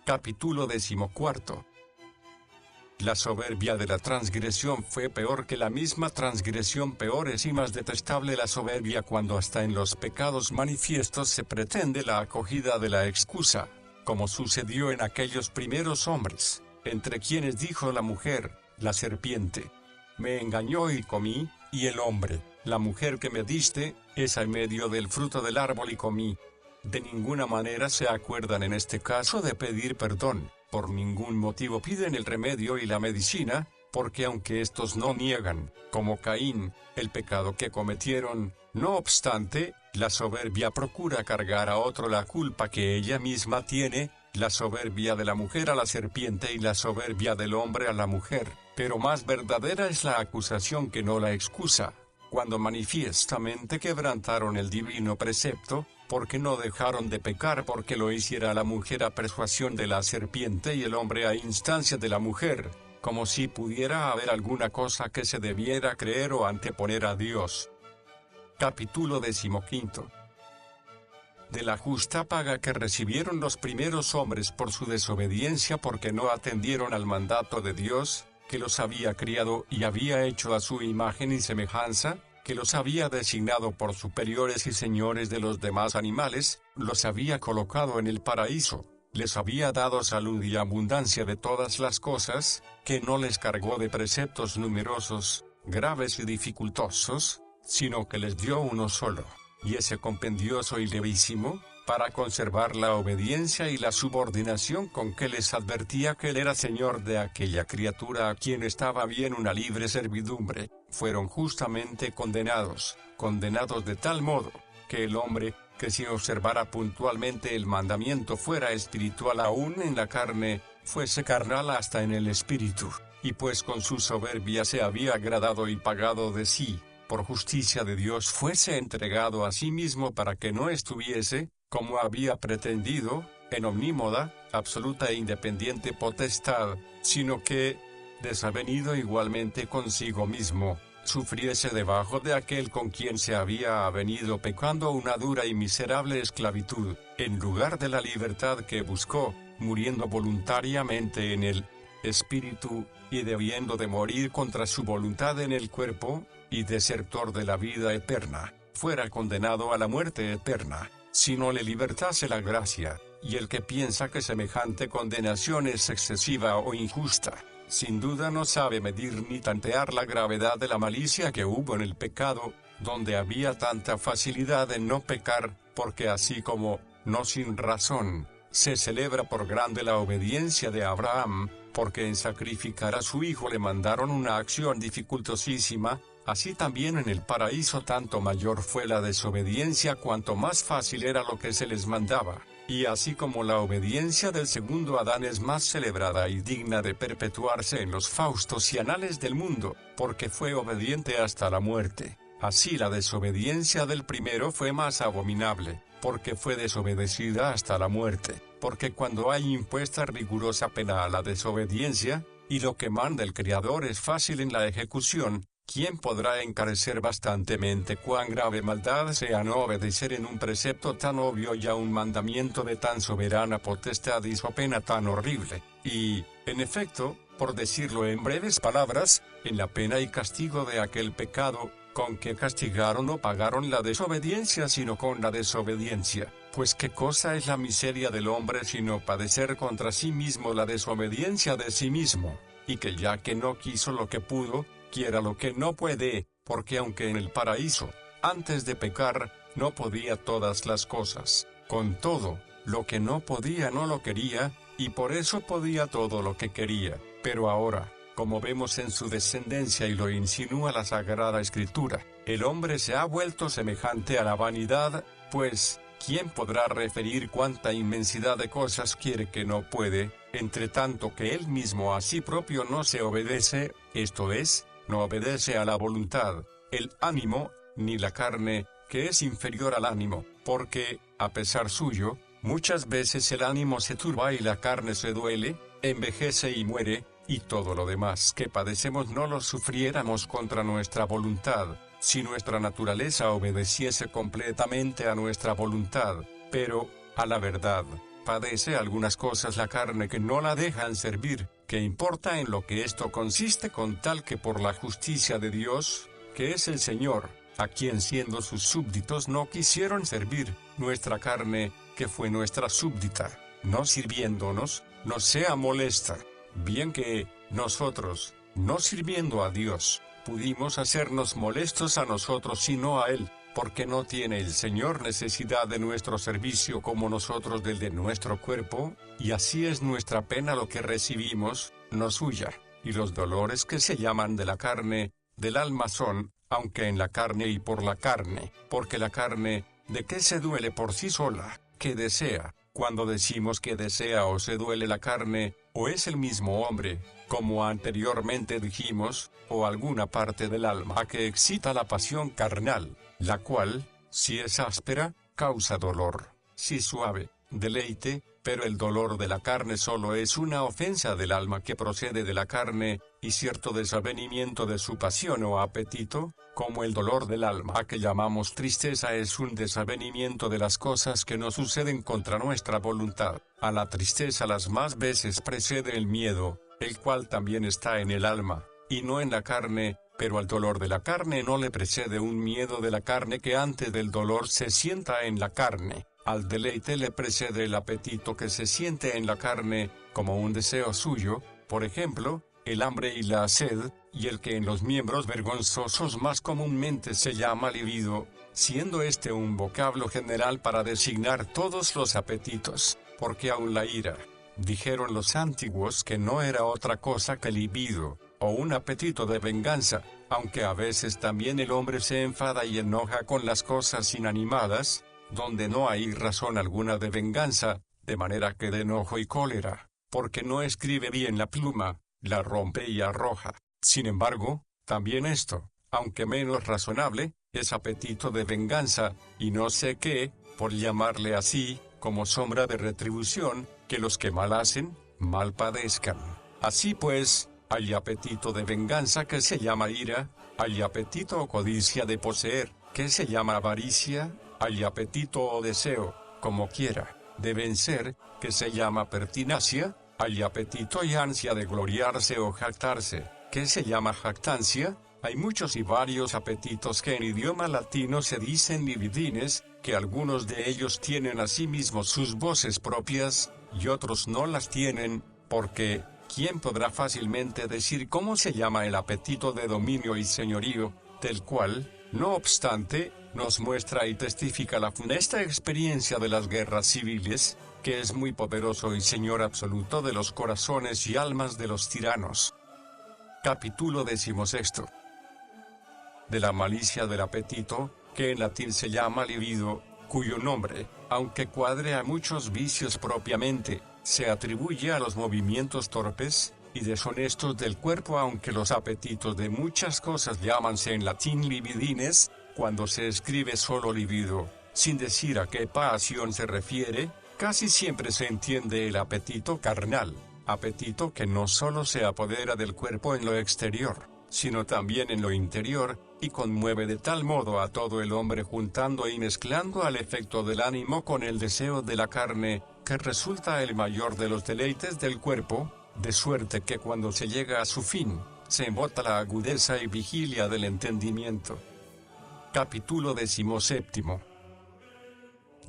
Capítulo 14. La soberbia de la transgresión fue peor que la misma transgresión. Peor es y más detestable la soberbia cuando hasta en los pecados manifiestos se pretende la acogida de la excusa, como sucedió en aquellos primeros hombres, entre quienes dijo la mujer, la serpiente, me engañó y comí, y el hombre, la mujer que me diste, esa en medio del fruto del árbol y comí. De ninguna manera se acuerdan en este caso de pedir perdón, por ningún motivo piden el remedio y la medicina, porque aunque estos no niegan, como Caín, el pecado que cometieron, no obstante, la soberbia procura cargar a otro la culpa que ella misma tiene, la soberbia de la mujer a la serpiente y la soberbia del hombre a la mujer, pero más verdadera es la acusación que no la excusa, cuando manifiestamente quebrantaron el divino precepto, porque no dejaron de pecar porque lo hiciera la mujer a persuasión de la serpiente y el hombre a instancia de la mujer, como si pudiera haber alguna cosa que se debiera creer o anteponer a Dios. Capítulo 15. De la justa paga que recibieron los primeros hombres por su desobediencia porque no atendieron al mandato de Dios, que los había criado y había hecho a su imagen y semejanza, que los había designado por superiores y señores de los demás animales, los había colocado en el paraíso, les había dado salud y abundancia de todas las cosas, que no les cargó de preceptos numerosos, graves y dificultosos, sino que les dio uno solo, y ese compendioso y levísimo, para conservar la obediencia y la subordinación con que les advertía que él era señor de aquella criatura a quien estaba bien una libre servidumbre, fueron justamente condenados de tal modo, que el hombre, que si observara puntualmente el mandamiento fuera espiritual aún en la carne, fuese carnal hasta en el espíritu, y pues con su soberbia se había agradado y pagado de sí, por justicia de Dios fuese entregado a sí mismo para que no estuviese, como había pretendido, en omnímoda, absoluta e independiente potestad, sino que, desavenido igualmente consigo mismo, sufriese debajo de aquel con quien se había avenido pecando una dura y miserable esclavitud, en lugar de la libertad que buscó, muriendo voluntariamente en el espíritu, y debiendo de morir contra su voluntad en el cuerpo, y desertor de la vida eterna, fuera condenado a la muerte eterna, si no le libertase la gracia, y el que piensa que semejante condenación es excesiva o injusta, sin duda no sabe medir ni tantear la gravedad de la malicia que hubo en el pecado, donde había tanta facilidad en no pecar, porque así como, no sin razón, se celebra por grande la obediencia de Abraham, porque en sacrificar a su hijo le mandaron una acción dificultosísima, así también en el paraíso tanto mayor fue la desobediencia cuanto más fácil era lo que se les mandaba, y así como la obediencia del segundo Adán es más celebrada y digna de perpetuarse en los faustos y anales del mundo, porque fue obediente hasta la muerte, así la desobediencia del primero fue más abominable, porque fue desobedecida hasta la muerte, porque cuando hay impuesta rigurosa pena a la desobediencia, y lo que manda el Criador es fácil en la ejecución, ¿quién podrá encarecer bastantemente cuán grave maldad sea no obedecer en un precepto tan obvio y a un mandamiento de tan soberana potestad y so pena tan horrible? Y, en efecto, por decirlo en breves palabras, en la pena y castigo de aquel pecado, con que castigaron o pagaron la desobediencia sino con la desobediencia, pues qué cosa es la miseria del hombre sino padecer contra sí mismo la desobediencia de sí mismo, y que ya que no quiso lo que pudo, quiera lo que no puede, porque aunque en el paraíso, antes de pecar, no podía todas las cosas, con todo, lo que no podía no lo quería, y por eso podía todo lo que quería, pero ahora, como vemos en su descendencia y lo insinúa la Sagrada Escritura, el hombre se ha vuelto semejante a la vanidad, pues, ¿quién podrá referir cuánta inmensidad de cosas quiere que no puede, entre tanto que él mismo a sí propio no se obedece, esto es, no obedece a la voluntad, el ánimo, ni la carne, que es inferior al ánimo, porque, a pesar suyo, Muchas veces el ánimo se turba y la carne se duele, envejece y muere, y todo lo demás que padecemos no lo sufriéramos contra nuestra voluntad, si nuestra naturaleza obedeciese completamente a nuestra voluntad, pero, a la verdad, padece algunas cosas la carne que no la dejan servir, que importa en lo que esto consiste con tal que por la justicia de Dios, que es el Señor, a quien siendo sus súbditos no quisieron servir, nuestra carne, que fue nuestra súbdita, no sirviéndonos, nos sea molesta, bien que, nosotros, no sirviendo a Dios, pudimos hacernos molestos a nosotros y no a Él, porque no tiene el Señor necesidad de nuestro servicio como nosotros del de nuestro cuerpo, y así es nuestra pena lo que recibimos, no suya, y los dolores que se llaman de la carne, del alma son, aunque en la carne y por la carne, porque la carne, ¿de qué se duele por sí sola? ¿Qué desea? Cuando decimos que desea o se duele la carne, o es el mismo hombre, como anteriormente dijimos, o alguna parte del alma que excita la pasión carnal, la cual, si es áspera, causa dolor, si suave, deleite, pero el dolor de la carne solo es una ofensa del alma que procede de la carne, y cierto desavenimiento de su pasión o apetito, como el dolor del alma que llamamos tristeza es un desavenimiento de las cosas que nos suceden contra nuestra voluntad. A la tristeza las más veces precede el miedo, el cual también está en el alma, y no en la carne, pero al dolor de la carne no le precede un miedo de la carne que antes del dolor se sienta en la carne. Al deleite le precede el apetito que se siente en la carne, como un deseo suyo, por ejemplo, el hambre y la sed, y el que en los miembros vergonzosos más comúnmente se llama libido, siendo este un vocablo general para designar todos los apetitos, porque aun la ira, dijeron los antiguos que no era otra cosa que libido, o un apetito de venganza, aunque a veces también el hombre se enfada y enoja con las cosas inanimadas, donde no hay razón alguna de venganza, de manera que de enojo y cólera, porque no escribe bien la pluma, la rompe y arroja. Sin embargo, también esto, aunque menos razonable, es apetito de venganza, y no sé qué, por llamarle así, como sombra de retribución, que los que mal hacen, mal padezcan. Así pues, hay apetito de venganza que se llama ira, hay apetito o codicia de poseer, que se llama avaricia, hay apetito o deseo, como quiera, de vencer, que se llama pertinacia, hay apetito y ansia de gloriarse o jactarse, que se llama jactancia. Hay muchos y varios apetitos que en idioma latino se dicen libidines, que algunos de ellos tienen asimismo sus voces propias, y otros no las tienen, porque, ¿quién podrá fácilmente decir cómo se llama el apetito de dominio y señorío, del cual, no obstante, nos muestra y testifica la funesta experiencia de las guerras civiles, que es muy poderoso y señor absoluto de los corazones y almas de los tiranos? Capítulo 16. De la malicia del apetito, que en latín se llama libido, cuyo nombre, aunque cuadre a muchos vicios propiamente, se atribuye a los movimientos torpes y deshonestos del cuerpo, aunque los apetitos de muchas cosas llámanse en latín libidines, cuando se escribe solo libido, sin decir a qué pasión se refiere, casi siempre se entiende el apetito carnal, apetito que no solo se apodera del cuerpo en lo exterior, sino también en lo interior, y conmueve de tal modo a todo el hombre juntando y mezclando al efecto del ánimo con el deseo de la carne, que resulta el mayor de los deleites del cuerpo, de suerte que cuando se llega a su fin, se embota la agudeza y vigilia del entendimiento. Capítulo 17.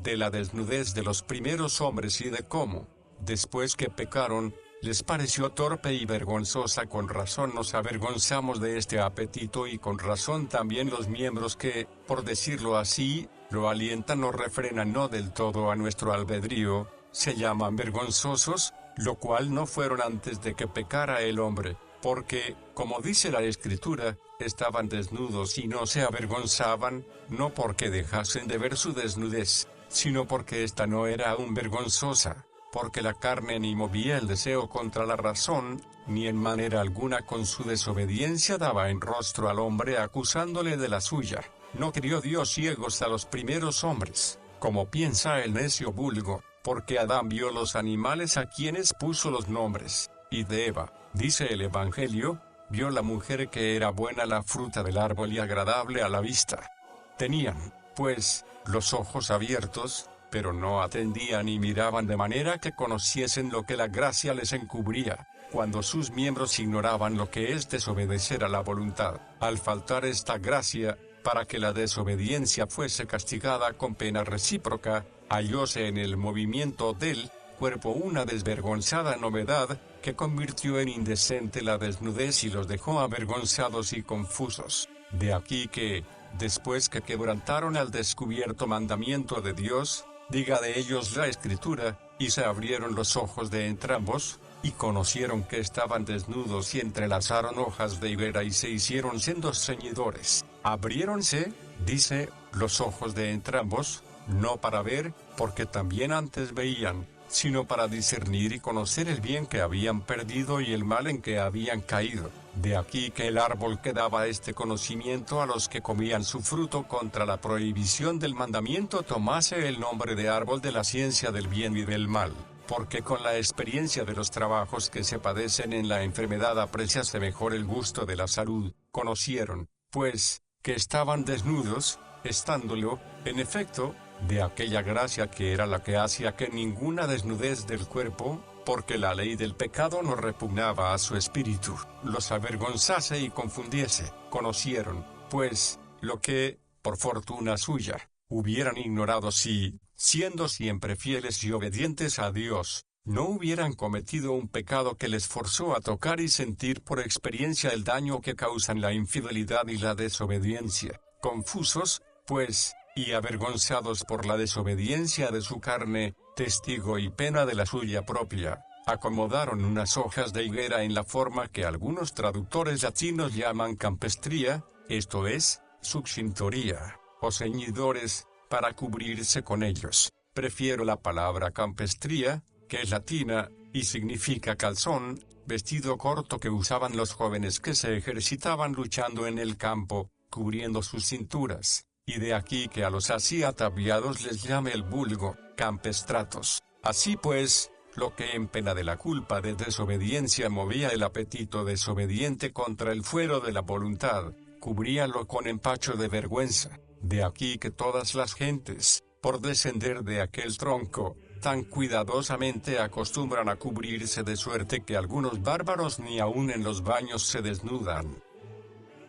De la desnudez de los primeros hombres y de cómo, después que pecaron, les pareció torpe y vergonzosa. Con razón nos avergonzamos de este apetito y con razón también los miembros que, por decirlo así, lo alientan o refrenan no del todo a nuestro albedrío, se llaman vergonzosos, lo cual no fueron antes de que pecara el hombre, porque, como dice la Escritura, estaban desnudos y no se avergonzaban, no porque dejasen de ver su desnudez, sino porque ésta no era aún vergonzosa, porque la carne ni movía el deseo contra la razón, ni en manera alguna con su desobediencia daba en rostro al hombre acusándole de la suya. No crió Dios ciegos a los primeros hombres, como piensa el necio vulgo, porque Adán vio los animales a quienes puso los nombres, y de Eva, dice el Evangelio, vio la mujer que era buena la fruta del árbol y agradable a la vista. Tenían, pues, los ojos abiertos, pero no atendían y miraban de manera que conociesen lo que la gracia les encubría, cuando sus miembros ignoraban lo que es desobedecer a la voluntad. Al faltar esta gracia, para que la desobediencia fuese castigada con pena recíproca, hallóse en el movimiento del cuerpo una desvergonzada novedad, que convirtió en indecente la desnudez y los dejó avergonzados y confusos. De aquí que, después que quebrantaron al descubierto mandamiento de Dios, diga de ellos la Escritura, y se abrieron los ojos de entrambos, y conocieron que estaban desnudos y entrelazaron hojas de higuera y se hicieron sendos ceñidores. Abriéronse, dice, los ojos de entrambos, no para ver, porque también antes veían, sino para discernir y conocer el bien que habían perdido y el mal en que habían caído. De aquí que el árbol que daba este conocimiento a los que comían su fruto contra la prohibición del mandamiento tomase el nombre de árbol de la ciencia del bien y del mal, porque con la experiencia de los trabajos que se padecen en la enfermedad apreciase mejor el gusto de la salud. Conocieron, pues, que estaban desnudos, estándolo, en efecto, de aquella gracia que era la que hacía que ninguna desnudez del cuerpo, porque la ley del pecado no repugnaba a su espíritu, los avergonzase y confundiese. Conocieron, pues, lo que, por fortuna suya, hubieran ignorado si, siendo siempre fieles y obedientes a Dios, no hubieran cometido un pecado que les forzó a tocar y sentir por experiencia el daño que causan la infidelidad y la desobediencia. Confusos, pues, y avergonzados por la desobediencia de su carne, testigo y pena de la suya propia, acomodaron unas hojas de higuera en la forma que algunos traductores latinos llaman campestría, esto es, succintoría, o ceñidores, para cubrirse con ellos. Prefiero la palabra campestría, que es latina, y significa calzón, vestido corto que usaban los jóvenes que se ejercitaban luchando en el campo, cubriendo sus cinturas. Y de aquí que a los así ataviados les llame el vulgo, campestratos. Así pues, lo que en pena de la culpa de desobediencia movía el apetito desobediente contra el fuero de la voluntad, cubríalo con empacho de vergüenza. De aquí que todas las gentes, por descender de aquel tronco, tan cuidadosamente acostumbran a cubrirse de suerte que algunos bárbaros ni aun en los baños se desnudan.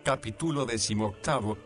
Capítulo 18.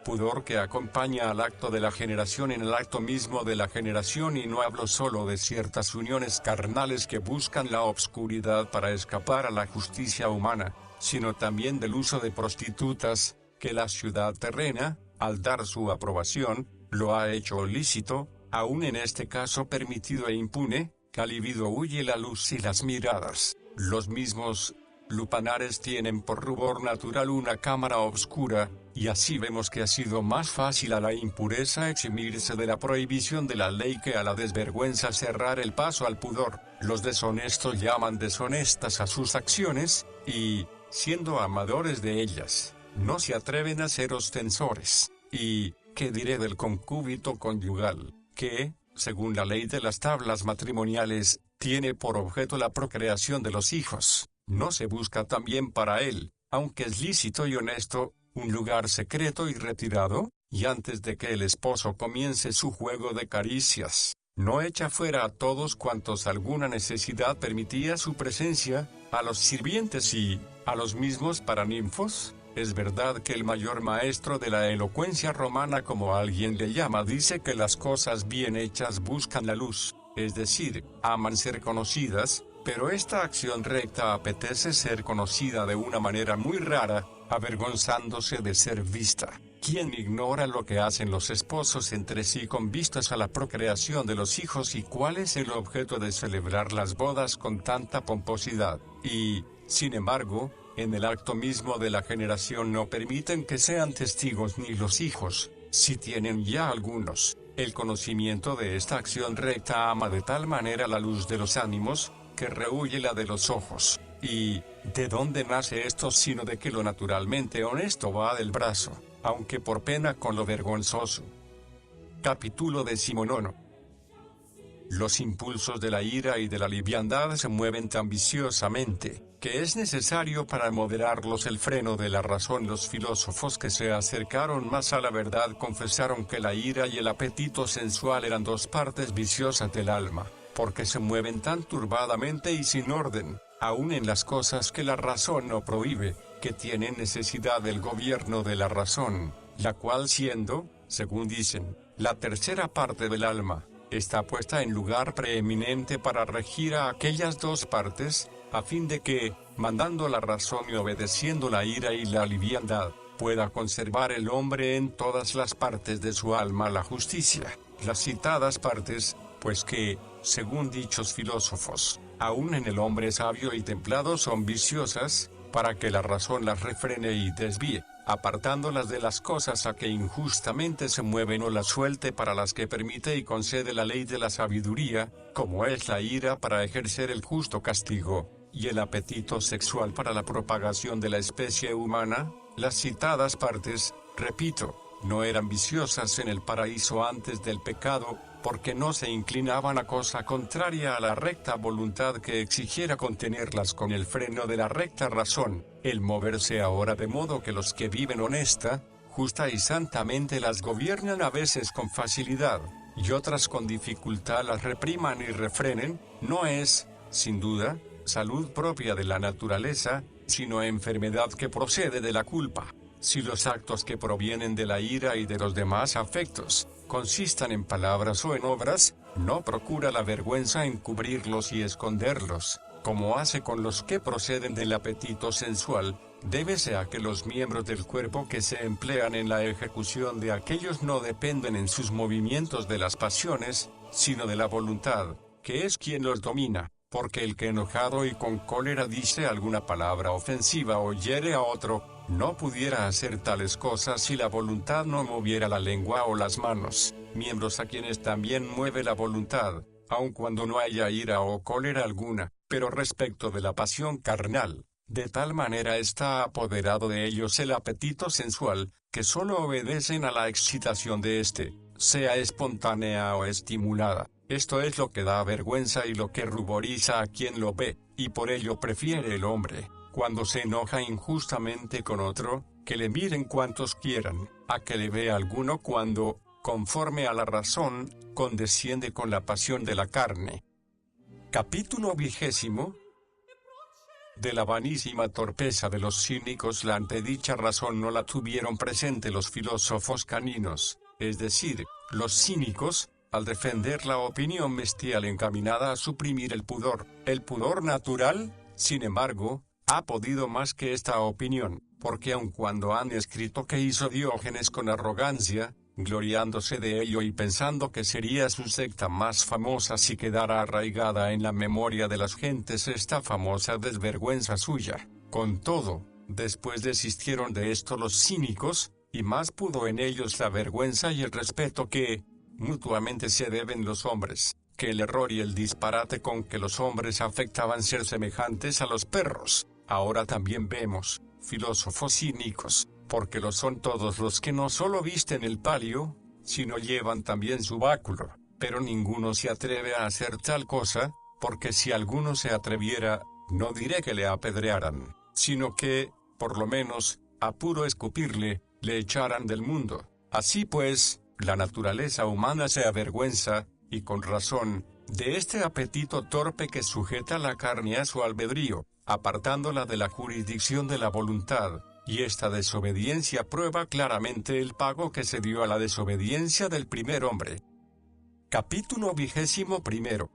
Pudor que acompaña al acto de la generación en el acto mismo de la generación, y no hablo solo de ciertas uniones carnales que buscan la obscuridad para escapar a la justicia humana, sino también del uso de prostitutas, que la ciudad terrena, al dar su aprobación, lo ha hecho lícito, aun en este caso permitido e impune, que al libido huye la luz y las miradas. Los mismos lupanares tienen por rubor natural una cámara obscura, y así vemos que ha sido más fácil a la impureza eximirse de la prohibición de la ley que a la desvergüenza cerrar el paso al pudor. Los deshonestos llaman deshonestas a sus acciones, y, siendo amadores de ellas, no se atreven a ser ostensores. Y, ¿qué diré del concúbito conyugal, que, según la ley de las tablas matrimoniales, tiene por objeto la procreación de los hijos? ¿No se busca también para él, aunque es lícito y honesto, un lugar secreto y retirado? Y antes de que el esposo comience su juego de caricias, ¿no echa fuera a todos cuantos alguna necesidad permitía su presencia, a los sirvientes y a los mismos paraninfos? Es verdad que el mayor maestro de la elocuencia romana, como alguien le llama, dice que las cosas bien hechas buscan la luz, es decir, aman ser conocidas, pero esta acción recta apetece ser conocida de una manera muy rara, avergonzándose de ser vista. ¿Quién ignora lo que hacen los esposos entre sí con vistas a la procreación de los hijos y cuál es el objeto de celebrar las bodas con tanta pomposidad? Y, sin embargo, en el acto mismo de la generación no permiten que sean testigos ni los hijos, si tienen ya algunos. El conocimiento de esta acción recta ama de tal manera la luz de los ánimos, que rehúye la de los ojos. ¿Y de dónde nace esto sino de que lo naturalmente honesto va del brazo, aunque por pena con lo vergonzoso? Capítulo 19. Los impulsos de la ira y de la liviandad se mueven tan viciosamente, que es necesario para moderarlos el freno de la razón. Los filósofos que se acercaron más a la verdad confesaron que la ira y el apetito sensual eran dos partes viciosas del alma, porque se mueven tan turbadamente y sin orden, aun en las cosas que la razón no prohíbe, que tienen necesidad del gobierno de la razón, la cual siendo, según dicen, la tercera parte del alma, está puesta en lugar preeminente para regir a aquellas dos partes, a fin de que, mandando la razón y obedeciendo la ira y la liviandad, pueda conservar el hombre en todas las partes de su alma la justicia. Las citadas partes, pues que, según dichos filósofos, aun en el hombre sabio y templado son viciosas, para que la razón las refrene y desvíe, apartándolas de las cosas a que injustamente se mueven o las suelte para las que permite y concede la ley de la sabiduría, como es la ira para ejercer el justo castigo, y el apetito sexual para la propagación de la especie humana. Las citadas partes, repito, no eran viciosas en el paraíso antes del pecado, porque no se inclinaban a cosa contraria a la recta voluntad que exigiera contenerlas con el freno de la recta razón, el moverse ahora de modo que los que viven honesta, justa y santamente las gobiernan a veces con facilidad, y otras con dificultad las repriman y refrenen, no es, sin duda, salud propia de la naturaleza, sino enfermedad que procede de la culpa. Si los actos que provienen de la ira y de los demás afectos, consistan en palabras o en obras, no procura la vergüenza encubrirlos y esconderlos, como hace con los que proceden del apetito sensual, débese a que los miembros del cuerpo que se emplean en la ejecución de aquellos no dependen en sus movimientos de las pasiones, sino de la voluntad, que es quien los domina, porque el que enojado y con cólera dice alguna palabra ofensiva o hiere a otro, no pudiera hacer tales cosas si la voluntad no moviera la lengua o las manos, miembros a quienes también mueve la voluntad, aun cuando no haya ira o cólera alguna, pero respecto de la pasión carnal, de tal manera está apoderado de ellos el apetito sensual, que sólo obedecen a la excitación de éste, sea espontánea o estimulada. Esto es lo que da vergüenza y lo que ruboriza a quien lo ve, y por ello prefiere el hombre, cuando se enoja injustamente con otro, que le miren cuantos quieran, a que le vea alguno cuando, conforme a la razón, condesciende con la pasión de la carne. Capítulo 20. De la vanísima torpeza de los cínicos la antedicha razón no la tuvieron presente los filósofos caninos, es decir, los cínicos, al defender la opinión bestial encaminada a suprimir el pudor natural, sin embargo, ha podido más que esta opinión, porque aun cuando han escrito que hizo Diógenes con arrogancia, gloriándose de ello y pensando que sería su secta más famosa si quedara arraigada en la memoria de las gentes esta famosa desvergüenza suya, con todo, después desistieron de esto los cínicos, y más pudo en ellos la vergüenza y el respeto que, mutuamente se deben los hombres, que el error y el disparate con que los hombres afectaban ser semejantes a los perros, ahora también vemos, filósofos cínicos, porque lo son todos los que no solo visten el palio, sino llevan también su báculo, pero ninguno se atreve a hacer tal cosa, porque si alguno se atreviera, no diré que le apedrearan, sino que, por lo menos, a puro escupirle, le echaran del mundo. Así pues, la naturaleza humana se avergüenza, y con razón, de este apetito torpe que sujeta la carne a su albedrío, apartándola de la jurisdicción de la voluntad, y esta desobediencia prueba claramente el pago que se dio a la desobediencia del primer hombre. Capítulo 21.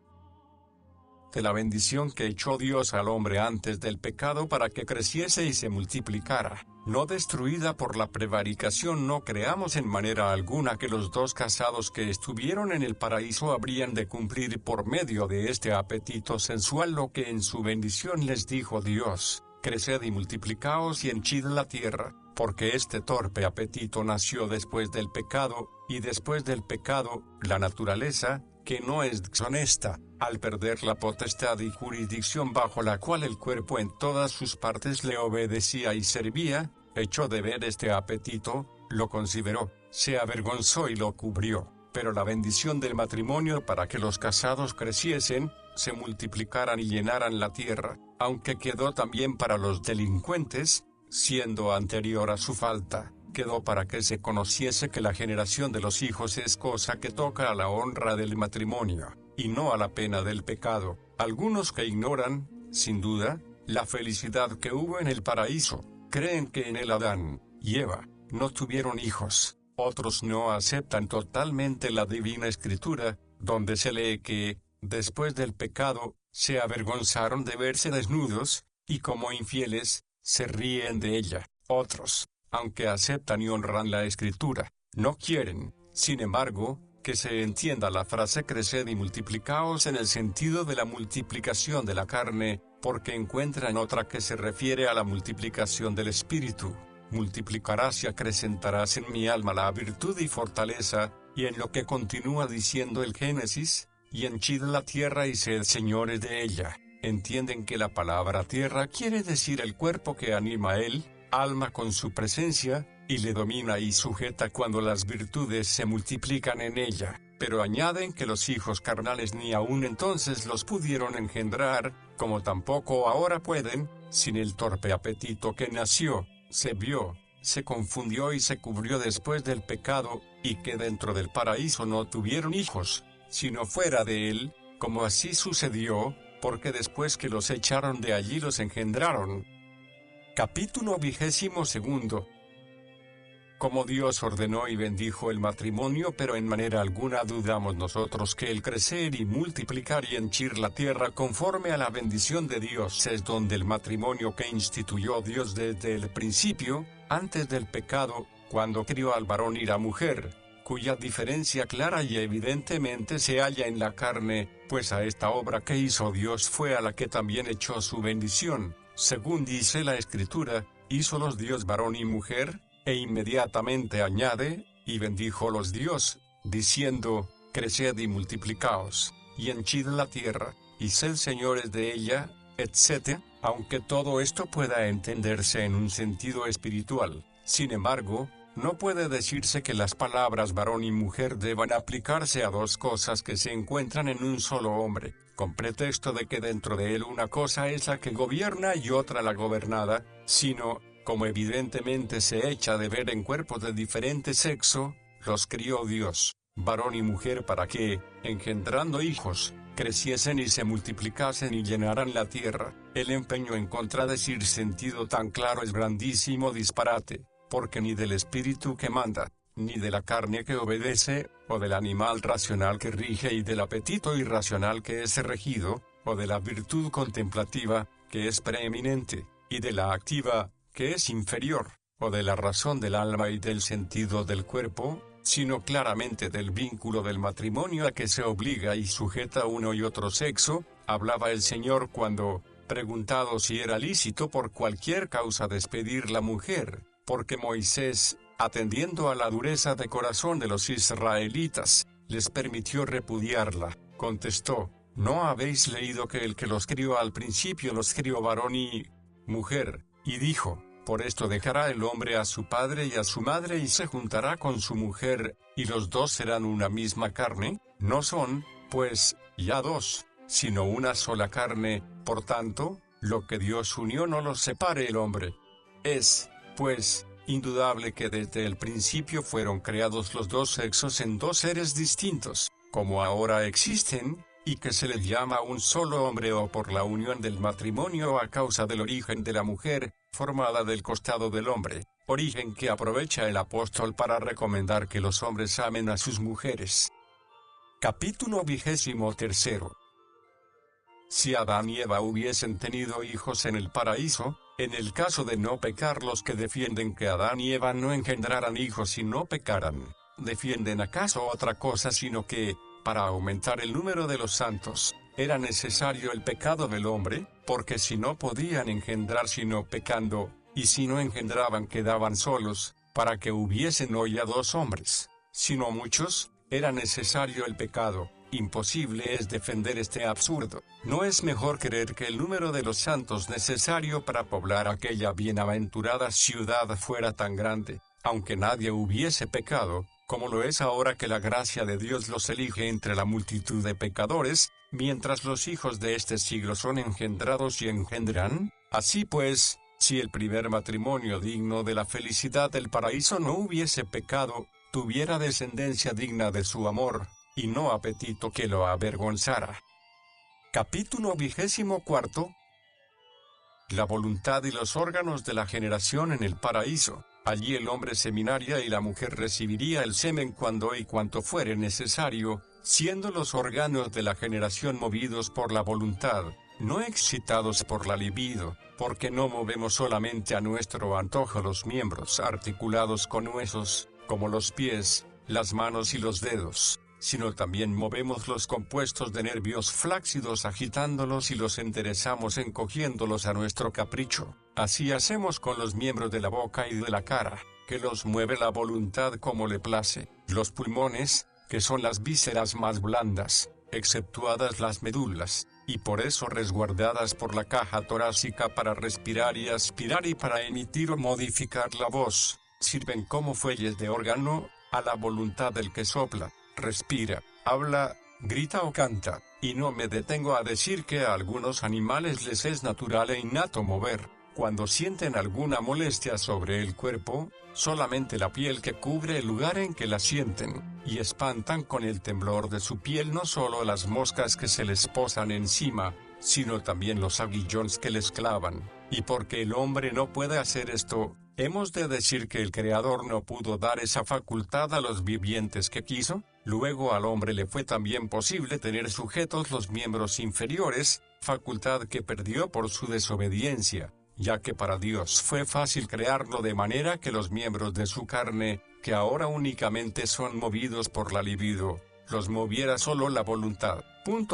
De la bendición que echó Dios al hombre antes del pecado para que creciese y se multiplicara, no destruida por la prevaricación, no creamos en manera alguna que los dos casados que estuvieron en el paraíso habrían de cumplir por medio de este apetito sensual lo que en su bendición les dijo Dios: creced y multiplicaos y henchid la tierra, porque este torpe apetito nació después del pecado, y después del pecado, la naturaleza, que no es deshonesta, al perder la potestad y jurisdicción bajo la cual el cuerpo en todas sus partes le obedecía y servía, echó de ver este apetito, lo consideró, se avergonzó y lo cubrió, pero la bendición del matrimonio para que los casados creciesen, se multiplicaran y llenaran la tierra, aunque quedó también para los delincuentes, siendo anterior a su falta, quedó para que se conociese que la generación de los hijos es cosa que toca a la honra del matrimonio, y no a la pena del pecado. Algunos que ignoran, sin duda, la felicidad que hubo en el paraíso, creen que en él Adán y Eva no tuvieron hijos. Otros no aceptan totalmente la divina escritura, donde se lee que, después del pecado, se avergonzaron de verse desnudos, y como infieles, se ríen de ella. Otros, aunque aceptan y honran la escritura, no quieren, sin embargo, que se entienda la frase creced y multiplicaos en el sentido de la multiplicación de la carne, porque encuentran otra que se refiere a la multiplicación del espíritu. Multiplicarás y acrecentarás en mi alma la virtud y fortaleza, y en lo que continúa diciendo el Génesis, y henchid la tierra y sed señores de ella. Entienden que la palabra tierra quiere decir el cuerpo que anima a él, alma con su presencia, y le domina y sujeta cuando las virtudes se multiplican en ella, pero añaden que los hijos carnales ni aún entonces los pudieron engendrar, como tampoco ahora pueden, sin el torpe apetito que nació, se vio, se confundió y se cubrió después del pecado, y que dentro del paraíso no tuvieron hijos, sino fuera de él, como así sucedió, porque después que los echaron de allí los engendraron. Capítulo 22. Como Dios ordenó y bendijo el matrimonio, pero en manera alguna dudamos nosotros que el crecer y multiplicar y henchir la tierra conforme a la bendición de Dios es don del matrimonio que instituyó Dios desde el principio, antes del pecado, cuando crió al varón y la mujer, cuya diferencia clara y evidentemente se halla en la carne, pues a esta obra que hizo Dios fue a la que también echó su bendición, según dice la Escritura, hízolos Dios varón y mujer, e inmediatamente añade, y bendíjolos Dios, diciendo, creced y multiplicaos, y henchid la tierra, y sed señores de ella, etc. Aunque todo esto pueda entenderse en un sentido espiritual, sin embargo, no puede decirse que las palabras varón y mujer deban aplicarse a dos cosas que se encuentran en un solo hombre, con pretexto de que dentro de él una cosa es la que gobierna y otra la gobernada, sino, como evidentemente se echa de ver en cuerpos de diferente sexo, los crió Dios, varón y mujer para que, engendrando hijos, creciesen y se multiplicasen y llenaran la tierra. El empeño en contradecir sentido tan claro es grandísimo disparate, porque ni del espíritu que manda, ni de la carne que obedece, o del animal racional que rige y del apetito irracional que es regido, o de la virtud contemplativa, que es preeminente, y de la activa, que es inferior, o de la razón del alma y del sentido del cuerpo, sino claramente del vínculo del matrimonio a que se obliga y sujeta uno y otro sexo, hablaba el Señor cuando, preguntado si era lícito por cualquier causa despedir la mujer, porque Moisés, atendiendo a la dureza de corazón de los israelitas, les permitió repudiarla, contestó, ¿no habéis leído que el que los crió al principio los crió varón y mujer? Y dijo, por esto dejará el hombre a su padre y a su madre y se juntará con su mujer, y los dos serán una misma carne. No son, pues, ya dos, sino una sola carne. Por tanto, lo que Dios unió no lo separe el hombre. Es, pues, indudable que desde el principio fueron creados los dos sexos en dos seres distintos, como ahora existen, y que se les llama un solo hombre o por la unión del matrimonio a causa del origen de la mujer, formada del costado del hombre, origen que aprovecha el apóstol para recomendar que los hombres amen a sus mujeres. Capítulo 23. Si Adán y Eva hubiesen tenido hijos en el paraíso, en el caso de no pecar, los que defienden que Adán y Eva no engendraran hijos y no pecaran, ¿defienden acaso otra cosa sino que, para aumentar el número de los santos, era necesario el pecado del hombre? Porque si no podían engendrar sino pecando, y si no engendraban quedaban solos, para que hubiesen no ya dos hombres, sino muchos, era necesario el pecado. Imposible es defender este absurdo. ¿No es mejor creer que el número de los santos necesario para poblar aquella bienaventurada ciudad fuera tan grande, aunque nadie hubiese pecado, como lo es ahora que la gracia de Dios los elige entre la multitud de pecadores, mientras los hijos de este siglo son engendrados y engendran. Así pues, si el primer matrimonio digno de la felicidad del paraíso no hubiese pecado, tuviera descendencia digna de su amor, y no apetito que lo avergonzara. Capítulo 24. La voluntad y los órganos de la generación en el paraíso. Allí el hombre seminaría y la mujer recibiría el semen cuando y cuanto fuere necesario, siendo los órganos de la generación movidos por la voluntad, no excitados por la libido, porque no movemos solamente a nuestro antojo los miembros articulados con huesos, como los pies, las manos y los dedos, sino también movemos los compuestos de nervios flácidos agitándolos y los enderezamos encogiéndolos a nuestro capricho. Así hacemos con los miembros de la boca y de la cara, que los mueve la voluntad como le place. Los pulmones, que son las vísceras más blandas, exceptuadas las médulas, y por eso resguardadas por la caja torácica para respirar y aspirar y para emitir o modificar la voz, sirven como fuelles de órgano, a la voluntad del que sopla, respira, habla, grita o canta, y no me detengo a decir que a algunos animales les es natural e innato mover, cuando sienten alguna molestia sobre el cuerpo, solamente la piel que cubre el lugar en que la sienten, y espantan con el temblor de su piel no solo las moscas que se les posan encima, sino también los aguillones que les clavan, y porque el hombre no puede hacer esto, hemos de decir que el Creador no pudo dar esa facultad a los vivientes que quiso. Luego al hombre le fue también posible tener sujetos los miembros inferiores, facultad que perdió por su desobediencia, ya que para Dios fue fácil crearlo de manera que los miembros de su carne, que ahora únicamente son movidos por la libido, los moviera solo la voluntad.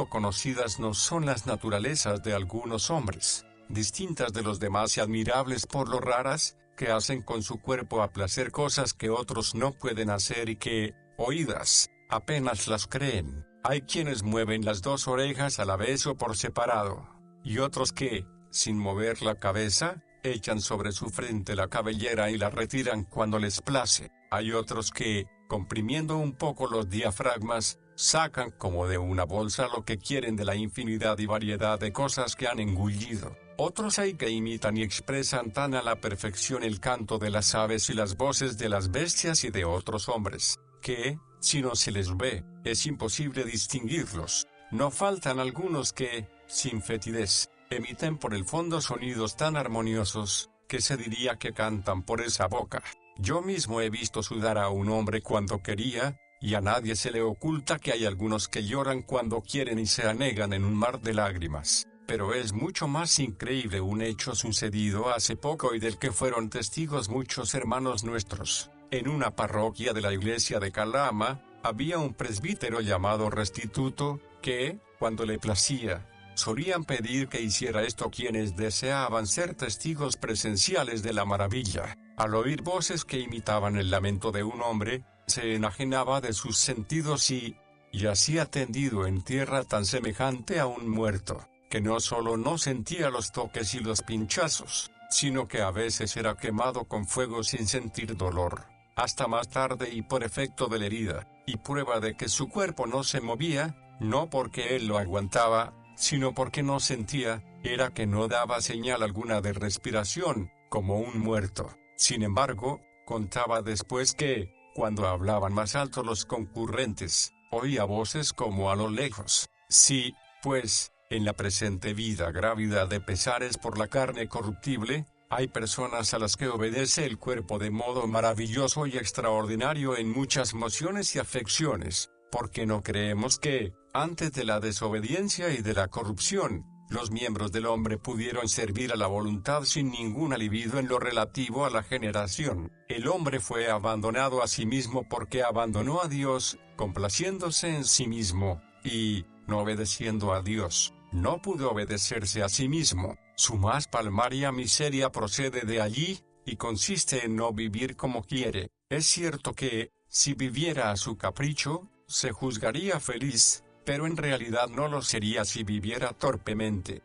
Conocidas nos son las naturalezas de algunos hombres, distintas de los demás y admirables por lo raras, que hacen con su cuerpo a placer cosas que otros no pueden hacer y que, oídas, apenas las creen. Hay quienes mueven las dos orejas a la vez o por separado, y otros que, sin mover la cabeza, echan sobre su frente la cabellera y la retiran cuando les place. Hay otros que, comprimiendo un poco los diafragmas, sacan como de una bolsa lo que quieren de la infinidad y variedad de cosas que han engullido. Otros hay que imitan y expresan tan a la perfección el canto de las aves y las voces de las bestias y de otros hombres, que, si no se les ve, es imposible distinguirlos. No faltan algunos que, sin fetidez, emiten por el fondo sonidos tan armoniosos, que se diría que cantan por esa boca. Yo mismo he visto sudar a un hombre cuando quería, y a nadie se le oculta que hay algunos que lloran cuando quieren y se anegan en un mar de lágrimas. Pero es mucho más increíble un hecho sucedido hace poco y del que fueron testigos muchos hermanos nuestros. En una parroquia de la iglesia de Calama, había un presbítero llamado Restituto, que, cuando le placía, solían pedir que hiciera esto quienes deseaban ser testigos presenciales de la maravilla. Al oír voces que imitaban el lamento de un hombre, se enajenaba de sus sentidos y yacía tendido en tierra tan semejante a un muerto, que no solo no sentía los toques y los pinchazos, sino que a veces era quemado con fuego sin sentir dolor, hasta más tarde y por efecto de la herida, y prueba de que su cuerpo no se movía, no porque él lo aguantaba, sino porque no sentía, era que no daba señal alguna de respiración, como un muerto. Sin embargo, contaba después que, cuando hablaban más alto los concurrentes, oía voces como a lo lejos. Sí, pues, en la presente vida grávida de pesares por la carne corruptible, hay personas a las que obedece el cuerpo de modo maravilloso y extraordinario en muchas mociones y afecciones, porque no creemos que, antes de la desobediencia y de la corrupción, los miembros del hombre pudieron servir a la voluntad sin ningún libido en lo relativo a la generación. El hombre fue abandonado a sí mismo porque abandonó a Dios, complaciéndose en sí mismo, y, no obedeciendo a Dios, no pudo obedecerse a sí mismo. Su más palmaria miseria procede de allí, y consiste en no vivir como quiere. Es cierto que, si viviera a su capricho, se juzgaría feliz, pero en realidad no lo sería si viviera torpemente.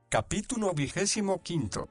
Capítulo 25.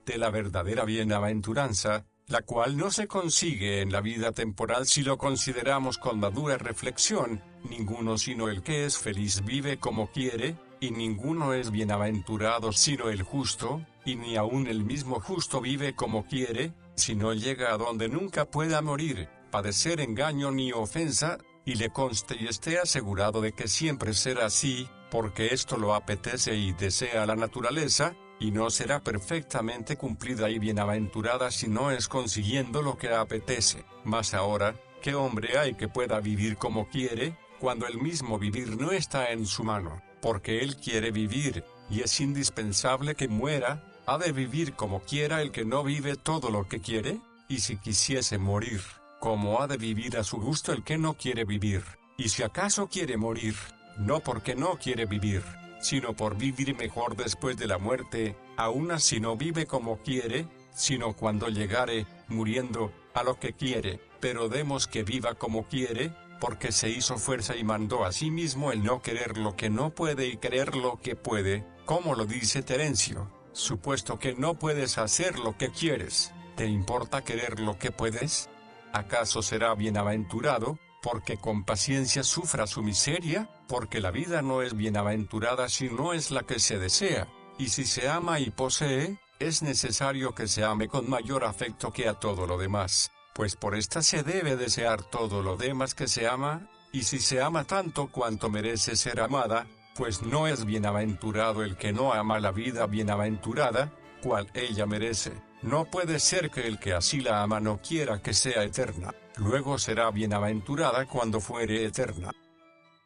De la verdadera bienaventuranza, la cual no se consigue en la vida temporal si lo consideramos con madura reflexión. Ninguno sino el que es feliz vive como quiere, y ninguno es bienaventurado sino el justo, y ni aun el mismo justo vive como quiere, si no llega a donde nunca pueda morir, padecer engaño ni ofensa, y le conste y esté asegurado de que siempre será así, porque esto lo apetece y desea la naturaleza, y no será perfectamente cumplida y bienaventurada si no es consiguiendo lo que apetece. Mas ahora, ¿qué hombre hay que pueda vivir como quiere, cuando el mismo vivir no está en su mano? Porque él quiere vivir, y es indispensable que muera. ¿Ha de vivir como quiera el que no vive todo lo que quiere? Y si quisiese morir, ¿cómo ha de vivir a su gusto el que no quiere vivir? Y si acaso quiere morir, no porque no quiere vivir, sino por vivir mejor después de la muerte, aun así no vive como quiere, sino cuando llegare, muriendo, a lo que quiere. Pero demos que viva como quiere, porque se hizo fuerza y mandó a sí mismo el no querer lo que no puede y querer lo que puede, como lo dice Terencio. Supuesto que no puedes hacer lo que quieres, ¿te importa querer lo que puedes? ¿Acaso será bienaventurado, porque con paciencia sufra su miseria? Porque la vida no es bienaventurada si no es la que se desea, y si se ama y posee, es necesario que se ame con mayor afecto que a todo lo demás, pues por esta se debe desear todo lo demás que se ama, y si se ama tanto cuanto merece ser amada, pues no es bienaventurado el que no ama la vida bienaventurada, cual ella merece. No puede ser que el que así la ama no quiera que sea eterna, luego será bienaventurada cuando fuere eterna.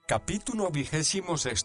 Capítulo 26.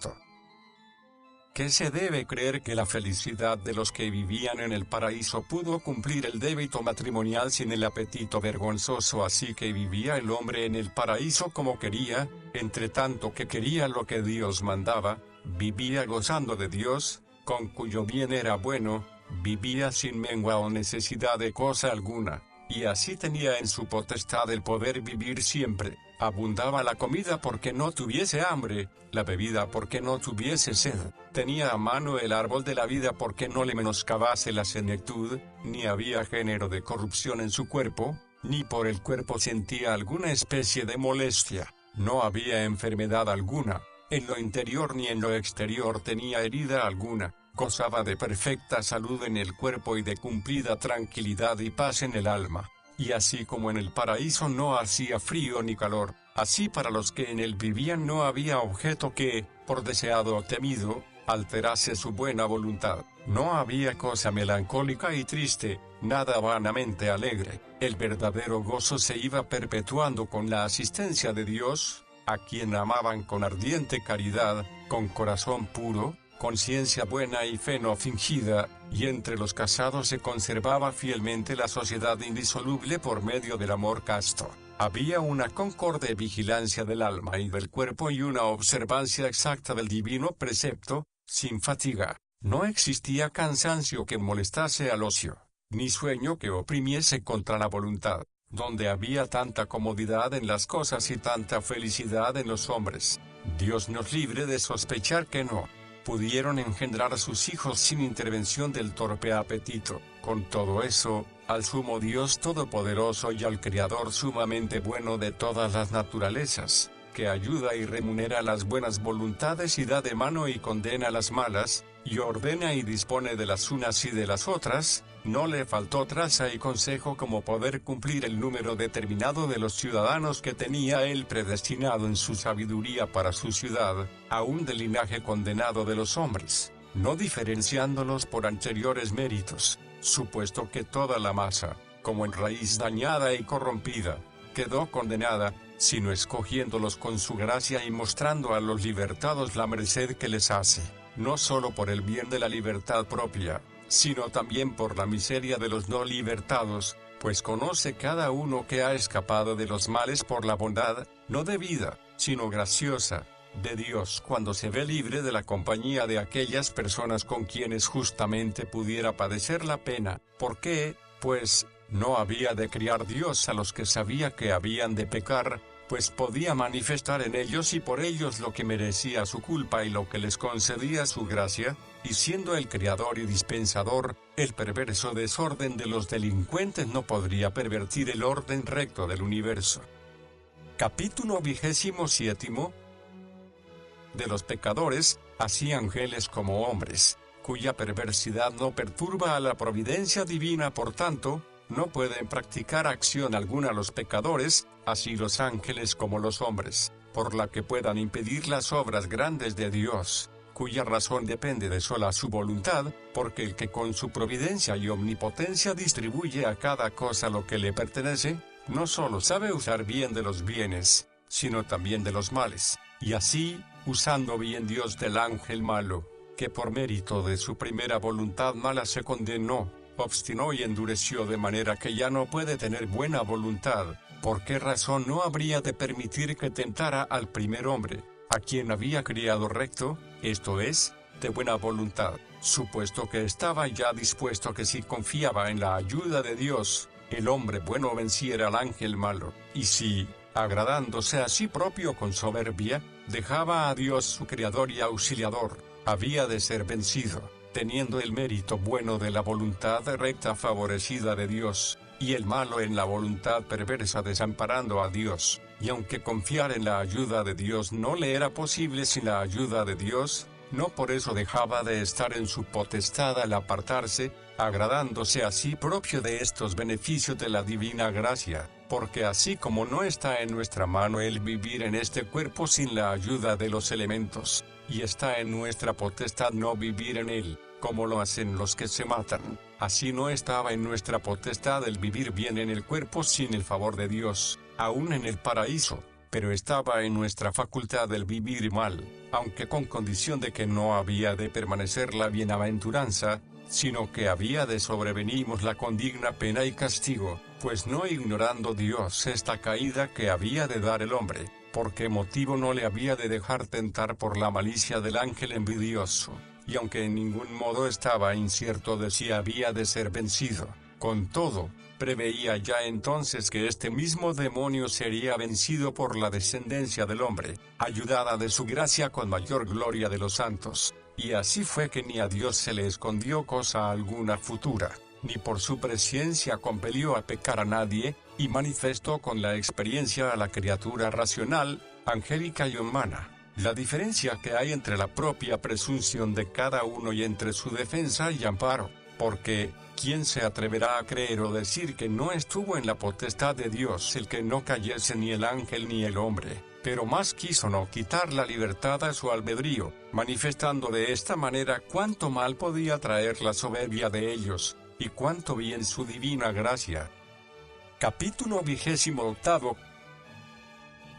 ¿Qué se debe creer que la felicidad de los que vivían en el paraíso pudo cumplir el débito matrimonial sin el apetito vergonzoso? Así que vivía el hombre en el paraíso como quería, entre tanto que quería lo que Dios mandaba, vivía gozando de Dios, con cuyo bien era bueno, vivía sin mengua o necesidad de cosa alguna, y así tenía en su potestad el poder vivir siempre. Abundaba la comida porque no tuviese hambre, la bebida porque no tuviese sed, tenía a mano el árbol de la vida porque no le menoscabase la senectud, ni había género de corrupción en su cuerpo, ni por el cuerpo sentía alguna especie de molestia, no había enfermedad alguna, en lo interior ni en lo exterior tenía herida alguna, gozaba de perfecta salud en el cuerpo y de cumplida tranquilidad y paz en el alma. Y así como en el paraíso no hacía frío ni calor, así para los que en él vivían no había objeto que, por deseado o temido, alterase su buena voluntad. No había cosa melancólica y triste, nada vanamente alegre. El verdadero gozo se iba perpetuando con la asistencia de Dios, a quien amaban con ardiente caridad, con corazón puro, conciencia buena y fe no fingida, y entre los casados se conservaba fielmente la sociedad indisoluble por medio del amor casto. Había una concorde vigilancia del alma y del cuerpo y una observancia exacta del divino precepto, sin fatiga. No existía cansancio que molestase al ocio, ni sueño que oprimiese contra la voluntad. Donde había tanta comodidad en las cosas y tanta felicidad en los hombres, Dios nos libre de sospechar que no pudieron engendrar a sus hijos sin intervención del torpe apetito. Con todo eso, al sumo Dios todopoderoso y al Creador sumamente bueno de todas las naturalezas, que ayuda y remunera las buenas voluntades y da de mano y condena las malas, y ordena y dispone de las unas y de las otras, no le faltó traza y consejo como poder cumplir el número determinado de los ciudadanos que tenía él predestinado en su sabiduría para su ciudad, aún del linaje condenado de los hombres, no diferenciándolos por anteriores méritos, supuesto que toda la masa, como en raíz dañada y corrompida, quedó condenada, sino escogiéndolos con su gracia y mostrando a los libertados la merced que les hace, no solo por el bien de la libertad propia, sino también por la miseria de los no libertados, pues conoce cada uno que ha escapado de los males por la bondad, no debida, sino graciosa, de Dios cuando se ve libre de la compañía de aquellas personas con quienes justamente pudiera padecer la pena. ¿Por qué? Pues, no había de criar Dios a los que sabía que habían de pecar, pues podía manifestar en ellos y por ellos lo que merecía su culpa y lo que les concedía su gracia, y siendo el creador y dispensador, el perverso desorden de los delincuentes no podría pervertir el orden recto del universo. Capítulo 27. De los pecadores, así ángeles como hombres, cuya perversidad no perturba a la providencia divina, por tanto, no pueden practicar acción alguna los pecadores, así los ángeles como los hombres, por la que puedan impedir las obras grandes de Dios, cuya razón depende de sola su voluntad, porque el que con su providencia y omnipotencia distribuye a cada cosa lo que le pertenece, no solo sabe usar bien de los bienes, sino también de los males, y así, usando bien Dios del ángel malo, que por mérito de su primera voluntad mala se condenó, obstinó y endureció de manera que ya no puede tener buena voluntad, ¿por qué razón no habría de permitir que tentara al primer hombre, a quien había criado recto, esto es, de buena voluntad, supuesto que estaba ya dispuesto que si confiaba en la ayuda de Dios, el hombre bueno venciera al ángel malo, y si, agradándose a sí propio con soberbia, dejaba a Dios su creador y auxiliador, había de ser vencido, teniendo el mérito bueno de la voluntad recta favorecida de Dios, y el malo en la voluntad perversa desamparando a Dios, y aunque confiar en la ayuda de Dios no le era posible sin la ayuda de Dios, no por eso dejaba de estar en su potestad al apartarse, agradándose a sí propio de estos beneficios de la divina gracia, porque así como no está en nuestra mano el vivir en este cuerpo sin la ayuda de los elementos, y está en nuestra potestad no vivir en él, como lo hacen los que se matan, así no estaba en nuestra potestad el vivir bien en el cuerpo sin el favor de Dios, aún en el paraíso, pero estaba en nuestra facultad el vivir mal, aunque con condición de que no había de permanecer la bienaventuranza, sino que había de sobrevenirnos la condigna pena y castigo, pues no ignorando Dios esta caída que había de dar el hombre, por qué motivo no le había de dejar tentar por la malicia del ángel envidioso, y aunque en ningún modo estaba incierto de si había de ser vencido, con todo, preveía ya entonces que este mismo demonio sería vencido por la descendencia del hombre, ayudada de su gracia con mayor gloria de los santos, y así fue que ni a Dios se le escondió cosa alguna futura, ni por su presciencia compelió a pecar a nadie, y manifestó con la experiencia a la criatura racional, angélica y humana, la diferencia que hay entre la propia presunción de cada uno y entre su defensa y amparo, porque, ¿quién se atreverá a creer o decir que no estuvo en la potestad de Dios el que no cayese ni el ángel ni el hombre? Pero más quiso no quitar la libertad a su albedrío, manifestando de esta manera cuánto mal podía traer la soberbia de ellos, y cuánto bien su divina gracia. Capítulo 28.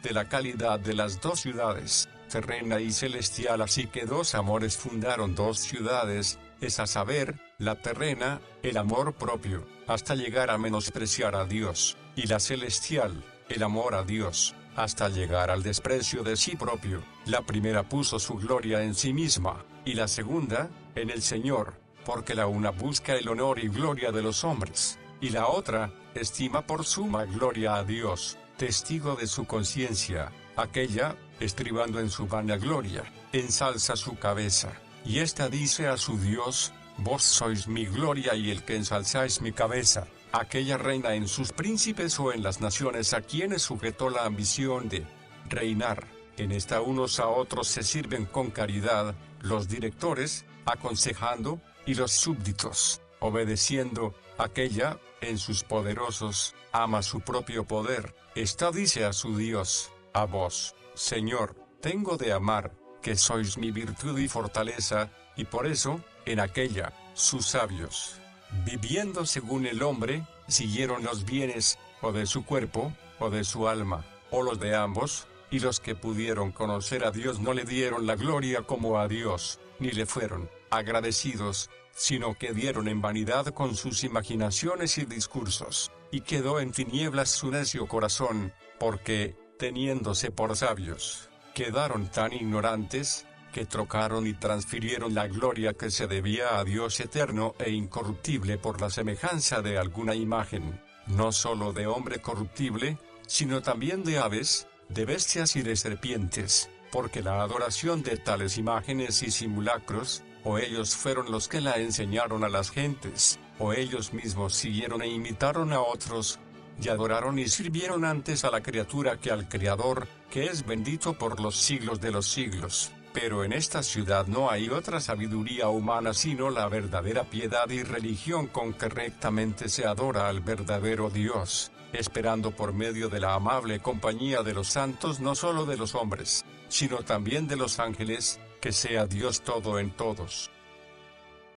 De la calidad de las dos ciudades, terrena y celestial, así que dos amores fundaron dos ciudades, es a saber, la terrena, el amor propio, hasta llegar a menospreciar a Dios, y la celestial, el amor a Dios, hasta llegar al desprecio de sí propio. La primera puso su gloria en sí misma, y la segunda, en el Señor, porque la una busca el honor y gloria de los hombres, y la otra, estima por suma gloria a Dios, testigo de su conciencia. Aquella, estribando en su vanagloria, ensalza su cabeza, y ésta dice a su Dios: vos sois mi gloria y el que ensalzáis mi cabeza. Aquella reina en sus príncipes o en las naciones a quienes sujetó la ambición de reinar. En esta unos a otros se sirven con caridad, los directores, aconsejando, y los súbditos, obedeciendo. Aquella, en sus poderosos, ama su propio poder. Esta dice a su Dios: a vos, Señor, tengo de amar, que sois mi virtud y fortaleza, y por eso, en aquella, sus sabios, viviendo según el hombre, siguieron los bienes, o de su cuerpo, o de su alma, o los de ambos, y los que pudieron conocer a Dios no le dieron la gloria como a Dios, ni le fueron agradecidos, sino que dieron en vanidad con sus imaginaciones y discursos, y quedó en tinieblas su necio corazón, porque, teniéndose por sabios, quedaron tan ignorantes, que trocaron y transfirieron la gloria que se debía a Dios eterno e incorruptible por la semejanza de alguna imagen, no sólo de hombre corruptible, sino también de aves, de bestias y de serpientes, porque la adoración de tales imágenes y simulacros, o ellos fueron los que la enseñaron a las gentes, o ellos mismos siguieron e imitaron a otros, y adoraron y sirvieron antes a la criatura que al Creador, que es bendito por los siglos de los siglos. Pero en esta ciudad no hay otra sabiduría humana sino la verdadera piedad y religión con que rectamente se adora al verdadero Dios, esperando por medio de la amable compañía de los santos no solo de los hombres, sino también de los ángeles, que sea Dios todo en todos.